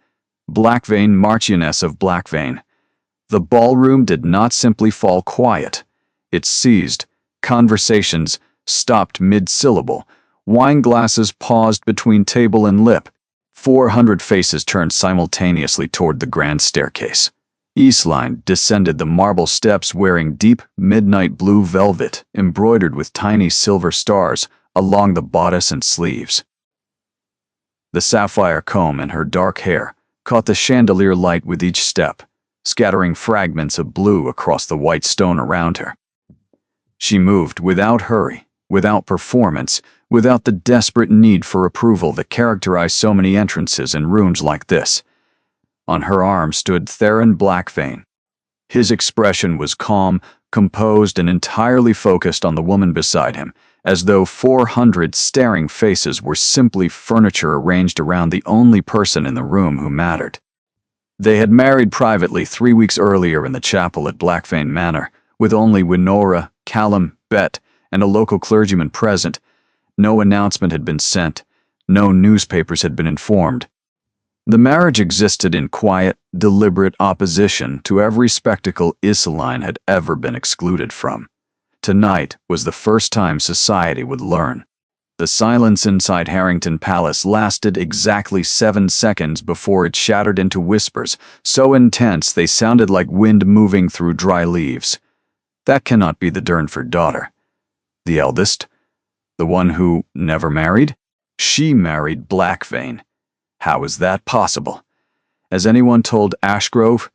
Blackvane, Marchioness of Blackvane." The ballroom did not simply fall quiet. It ceased. Conversations stopped mid-syllable. Wine glasses paused between table and lip. 400 faces turned simultaneously toward the grand staircase. Isaline descended the marble steps wearing deep midnight blue velvet embroidered with tiny silver stars along the bodice and sleeves. The sapphire comb in her dark hair caught the chandelier light with each step, scattering fragments of blue across the white stone around her. She moved without hurry, without performance, without the desperate need for approval that characterized so many entrances in rooms like this. On her arm stood Theron Blackvane. His expression was calm, composed, and entirely focused on the woman beside him, as though 400 staring faces were simply furniture arranged around the only person in the room who mattered. They had married privately 3 weeks earlier in the chapel at Blackvane Manor, with only Winora, Callum, Bet, and a local clergyman present. No announcement had been sent. No newspapers had been informed. The marriage existed in quiet, deliberate opposition to every spectacle Isaline had ever been excluded from. Tonight was the first time society would learn. The silence inside Harrington Palace lasted exactly 7 seconds before it shattered into whispers, so intense they sounded like wind moving through dry leaves. That cannot be the Durnford daughter. The eldest? The one who never married? She married Blackvane. How is that possible? As anyone told Ashgrove,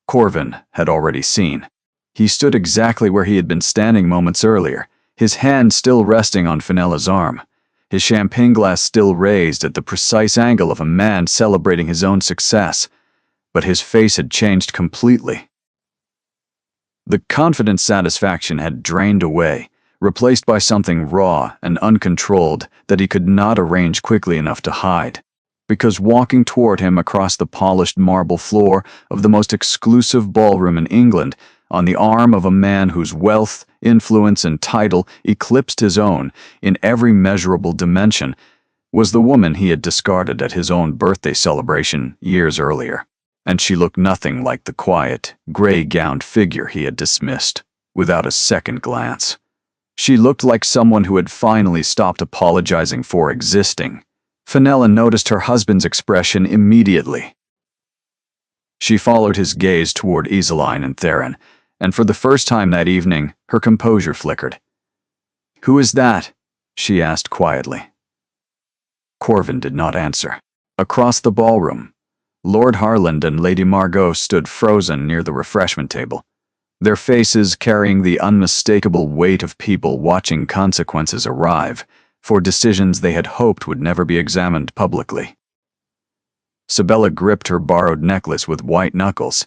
Corvin had already seen. He stood exactly where he had been standing moments earlier, his hand still resting on Fenella's arm. his champagne glass still raised at the precise angle of a man celebrating his own success, but his face had changed completely. The confident satisfaction had drained away, replaced by something raw and uncontrolled that he could not arrange quickly enough to hide. Because walking toward him across the polished marble floor of the most exclusive ballroom in England, on the arm of a man whose wealth, influence, and title eclipsed his own in every measurable dimension, was the woman he had discarded at his own birthday celebration years earlier. And she looked nothing like the quiet, gray-gowned figure he had dismissed, without a second glance. She looked like someone who had finally stopped apologizing for existing. Fenella noticed her husband's expression immediately. She followed his gaze toward Iseline and Theron, and for the first time that evening, her composure flickered. "Who is that?" she asked quietly. Corvin did not answer. Across the ballroom, Lord Harland and Lady Margot stood frozen near the refreshment table, their faces carrying the unmistakable weight of people watching consequences arrive for decisions they had hoped would never be examined publicly. Sabella gripped her borrowed necklace with white knuckles.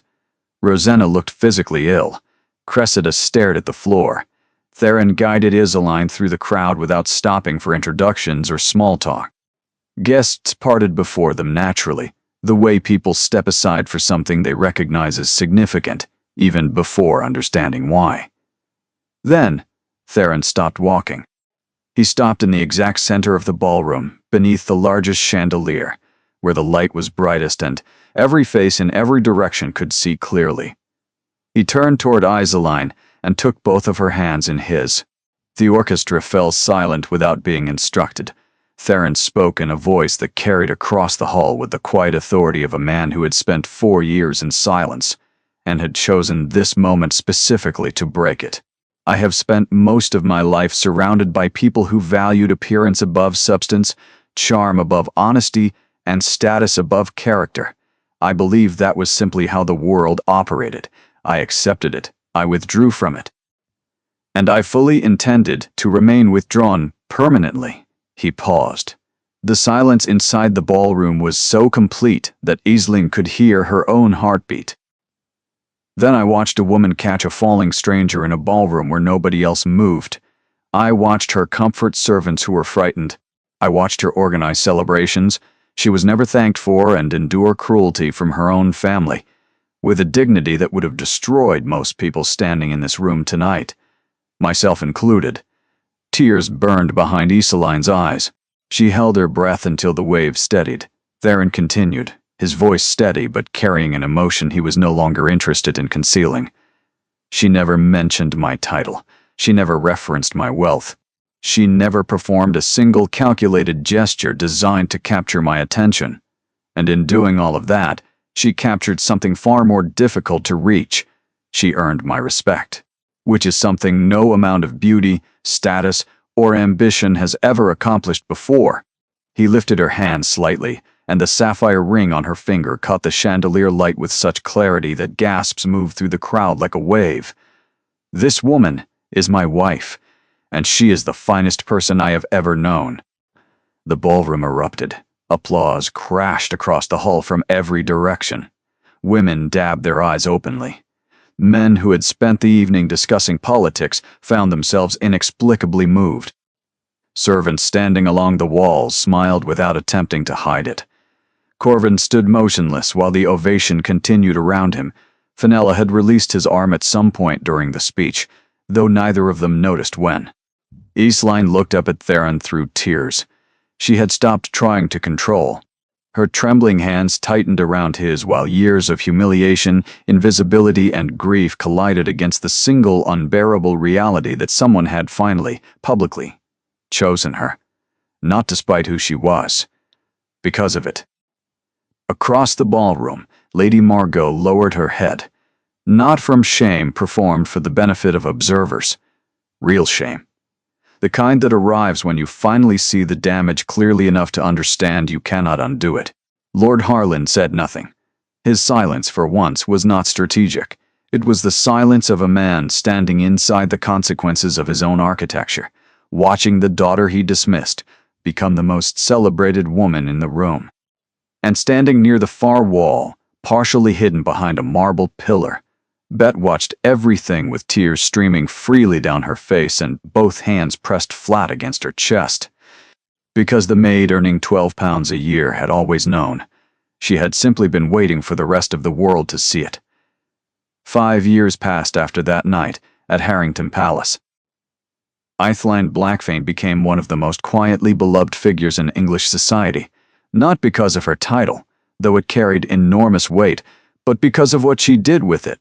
Rosanna looked physically ill. Cressida stared at the floor. Theron guided Iseline through the crowd without stopping for introductions or small talk. Guests parted before them naturally, the way people step aside for something they recognize as significant, even before understanding why. Then, Theron stopped walking. He stopped in the exact center of the ballroom, beneath the largest chandelier, where the light was brightest and every face in every direction could see clearly. He turned toward Iseline and took both of her hands in his. The orchestra fell silent without being instructed. Theron spoke in a voice that carried across the hall with the quiet authority of a man who had spent 4 years in silence and had chosen this moment specifically to break it. "I have spent most of my life surrounded by people who valued appearance above substance, charm above honesty, and status above character. I believed that was simply how the world operated. I accepted it. I withdrew from it. And I fully intended to remain withdrawn permanently." He paused. The silence inside the ballroom was so complete that Iseline could hear her own heartbeat. "Then I watched a woman catch a falling stranger in a ballroom where nobody else moved. I watched her comfort servants who were frightened. I watched her organize celebrations she was never thanked for and endure cruelty from her own family, with a dignity that would have destroyed most people standing in this room tonight, myself included." Tears burned behind Iseline's eyes. She held her breath until the wave steadied. Theron continued, his voice steady but carrying an emotion he was no longer interested in concealing. "She never mentioned my title. She never referenced my wealth. She never performed a single calculated gesture designed to capture my attention. And in doing all of that, she captured something far more difficult to reach. She earned my respect, which is something no amount of beauty, status, or ambition has ever accomplished before." He lifted her hand slightly, and the sapphire ring on her finger caught the chandelier light with such clarity that gasps moved through the crowd like a wave. "This woman is my wife, and she is the finest person I have ever known." The ballroom erupted. Applause crashed across the hall from every direction. Women dabbed their eyes openly. Men who had spent the evening discussing politics found themselves inexplicably moved. Servants standing along the walls smiled without attempting to hide it. Corvin stood motionless while the ovation continued around him. Fenella had released his arm at some point during the speech, though neither of them noticed when. Iseline looked up at Theron through tears. She had stopped trying to control. Her trembling hands tightened around his while years of humiliation, invisibility, and grief collided against the single unbearable reality that someone had finally, publicly, chosen her. Not despite who she was. Because of it. Across the ballroom, Lady Margot lowered her head. Not from shame performed for the benefit of observers. Real shame. The kind that arrives when you finally see the damage clearly enough to understand you cannot undo it. Lord Harland said nothing. His silence, for once, was not strategic. It was the silence of a man standing inside the consequences of his own architecture, watching the daughter he dismissed, become the most celebrated woman in the room. And standing near the far wall, partially hidden behind a marble pillar, Bet watched everything with tears streaming freely down her face and both hands pressed flat against her chest. Because the maid earning £12 a year had always known, she had simply been waiting for the rest of the world to see it. 5 years passed after that night at Harrington Palace. Atheline Blackfane became one of the most quietly beloved figures in English society, not because of her title, though it carried enormous weight, but because of what she did with it.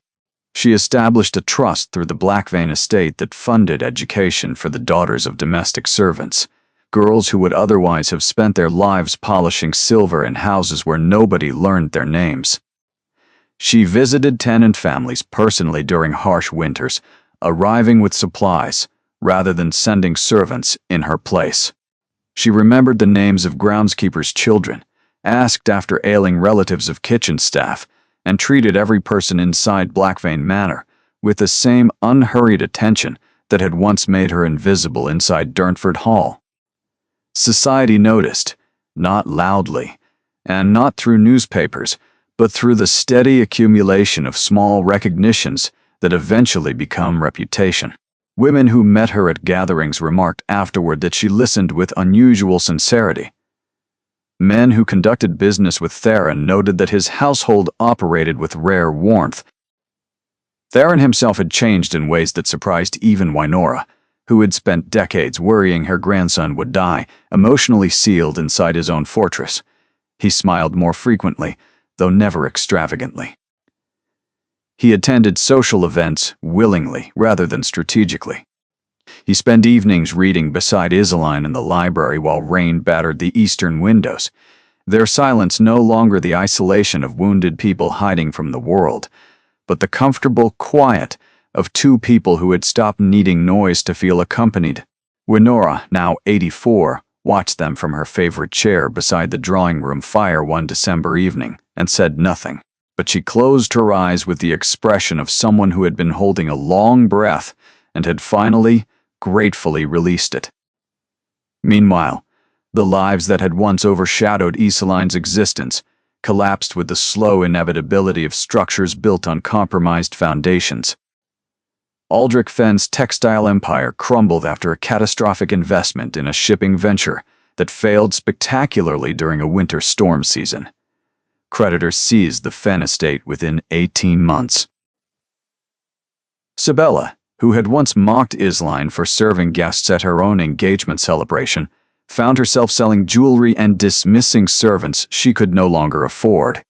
She established a trust through the Blackfane estate that funded education for the daughters of domestic servants, girls who would otherwise have spent their lives polishing silver in houses where nobody learned their names. She visited tenant families personally during harsh winters, arriving with supplies rather than sending servants in her place. She remembered the names of groundskeepers' children, asked after ailing relatives of kitchen staff, and treated every person inside Blackfane Manor with the same unhurried attention that had once made her invisible inside Durnford Hall. Society noticed, not loudly, and not through newspapers, but through the steady accumulation of small recognitions that eventually become reputation. Women who met her at gatherings remarked afterward that she listened with unusual sincerity. Men who conducted business with Theron noted that his household operated with rare warmth. Theron himself had changed in ways that surprised even Wynora, who had spent decades worrying her grandson would die, emotionally sealed inside his own fortress. He smiled more frequently, though never extravagantly. He attended social events willingly rather than strategically. He spent evenings reading beside Isaline in the library while rain battered the eastern windows, their silence no longer the isolation of wounded people hiding from the world, but the comfortable quiet of two people who had stopped needing noise to feel accompanied. Wynora, now 84, watched them from her favorite chair beside the drawing room fire one December evening and said nothing, but she closed her eyes with the expression of someone who had been holding a long breath and had finally, gratefully released it. Meanwhile, the lives that had once overshadowed Isaline's existence collapsed with the slow inevitability of structures built on compromised foundations. Aldrich Fenn's textile empire crumbled after a catastrophic investment in a shipping venture that failed spectacularly during a winter storm season. Creditors seized the Fenn estate within 18 months. Sibella, who had once mocked Isaline for serving guests at her own engagement celebration, found herself selling jewelry and dismissing servants she could no longer afford.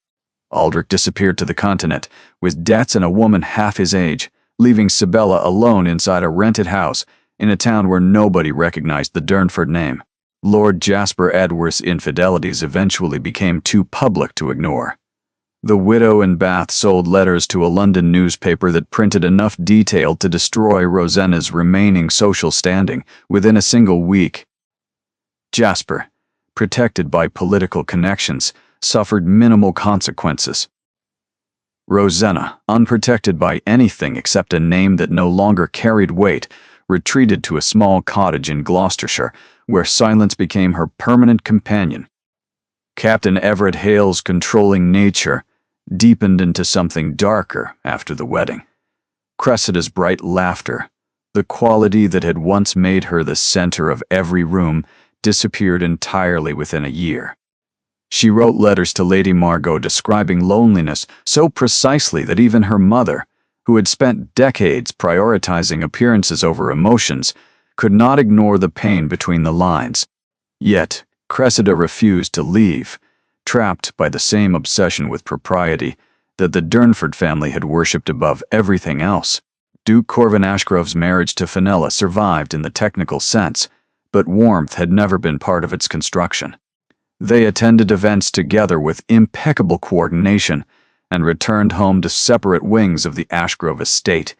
Aldrich disappeared to the continent, with debts and a woman half his age, leaving Sibella alone inside a rented house in a town where nobody recognized the Durnford name. Lord Jasper Edworth's infidelities eventually became too public to ignore. The widow in Bath sold letters to a London newspaper that printed enough detail to destroy Rosanna's remaining social standing within a single week. Jasper, protected by political connections, suffered minimal consequences. Rosanna, unprotected by anything except a name that no longer carried weight, retreated to a small cottage in Gloucestershire, where silence became her permanent companion. Captain Everett Hale's controlling nature deepened into something darker after the wedding. Cressida's bright laughter, the quality that had once made her the center of every room, disappeared entirely within a year. She wrote letters to Lady Margot describing loneliness so precisely that even her mother, who had spent decades prioritizing appearances over emotions, could not ignore the pain between the lines. Yet, Cressida refused to leave, trapped by the same obsession with propriety that the Durnford family had worshipped above everything else. Duke Corvin Ashgrove's marriage to Fenella survived in the technical sense, but warmth had never been part of its construction. They attended events together with impeccable coordination and returned home to separate wings of the Ashgrove estate.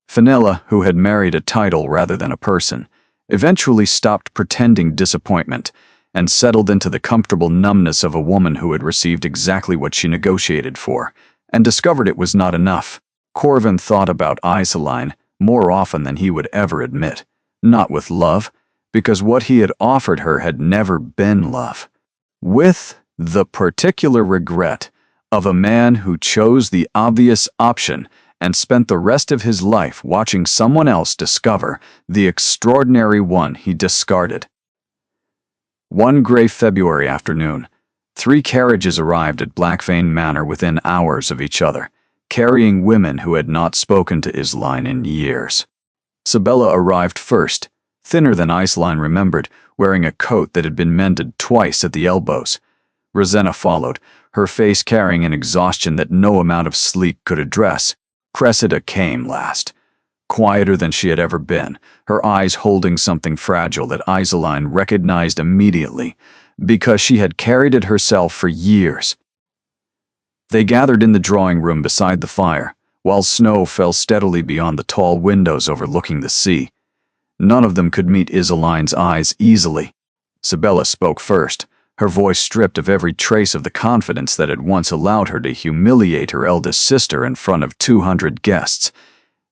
Fenella, who had married a title rather than a person, eventually stopped pretending disappointment and settled into the comfortable numbness of a woman who had received exactly what she negotiated for, and discovered it was not enough. Corvin thought about Isaline more often than he would ever admit, not with love, because what he had offered her had never been love. With the particular regret of a man who chose the obvious option and spent the rest of his life watching someone else discover the extraordinary one he discarded. One gray February afternoon, 3 carriages arrived at Blackvane Manor within hours of each other, carrying women who had not spoken to Iseline in years. Sabella arrived first, thinner than Iseline remembered, wearing a coat that had been mended twice at the elbows. Rosanna followed, her face carrying an exhaustion that no amount of sleep could address. Cressida came last, quieter than she had ever been, her eyes holding something fragile that Iseline recognized immediately, because she had carried it herself for years. They gathered in the drawing room beside the fire, while snow fell steadily beyond the tall windows overlooking the sea. None of them could meet Iseline's eyes easily. Sabella spoke first, her voice stripped of every trace of the confidence that had once allowed her to humiliate her eldest sister in front of 200 guests.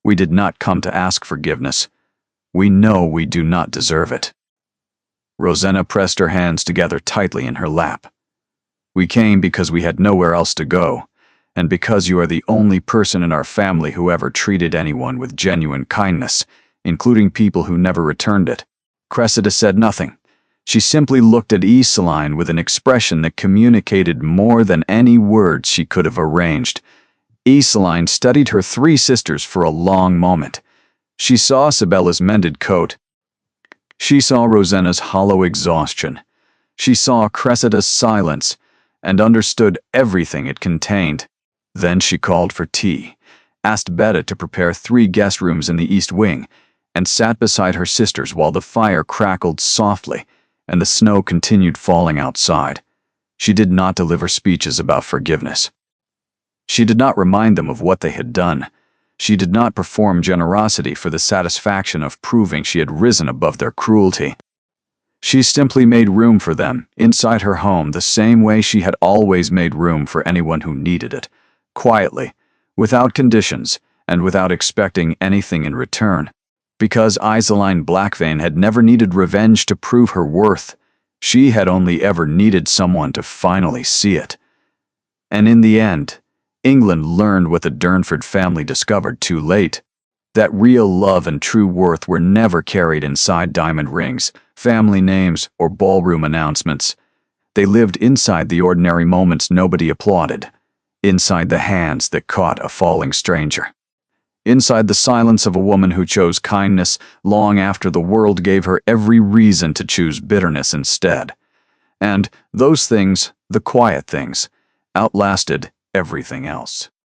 "We did not come to ask forgiveness. We know we do not deserve it." Rosanna pressed her hands together tightly in her lap. "We came because we had nowhere else to go, and because you are the only person in our family who ever treated anyone with genuine kindness, including people who never returned it." Cressida said nothing. She simply looked at Iseline with an expression that communicated more than any words she could have arranged. Iseline studied her 3 sisters for a long moment. She saw Sabella's mended coat. She saw Rosanna's hollow exhaustion. She saw Cressida's silence, and understood everything it contained. Then she called for tea, asked Betta to prepare 3 guest rooms in the east wing, and sat beside her sisters while the fire crackled softly and the snow continued falling outside. She did not deliver speeches about forgiveness. She did not remind them of what they had done. She did not perform generosity for the satisfaction of proving she had risen above their cruelty. She simply made room for them inside her home the same way she had always made room for anyone who needed it, quietly, without conditions, and without expecting anything in return. Because Iseline Blackvane had never needed revenge to prove her worth, she had only ever needed someone to finally see it. And in the end, England learned what the Durnford family discovered too late, that real love and true worth were never carried inside diamond rings, family names, or ballroom announcements. They lived inside the ordinary moments nobody applauded, inside the hands that caught a falling stranger, inside the silence of a woman who chose kindness long after the world gave her every reason to choose bitterness instead. And those things, the quiet things, outlasted everything else.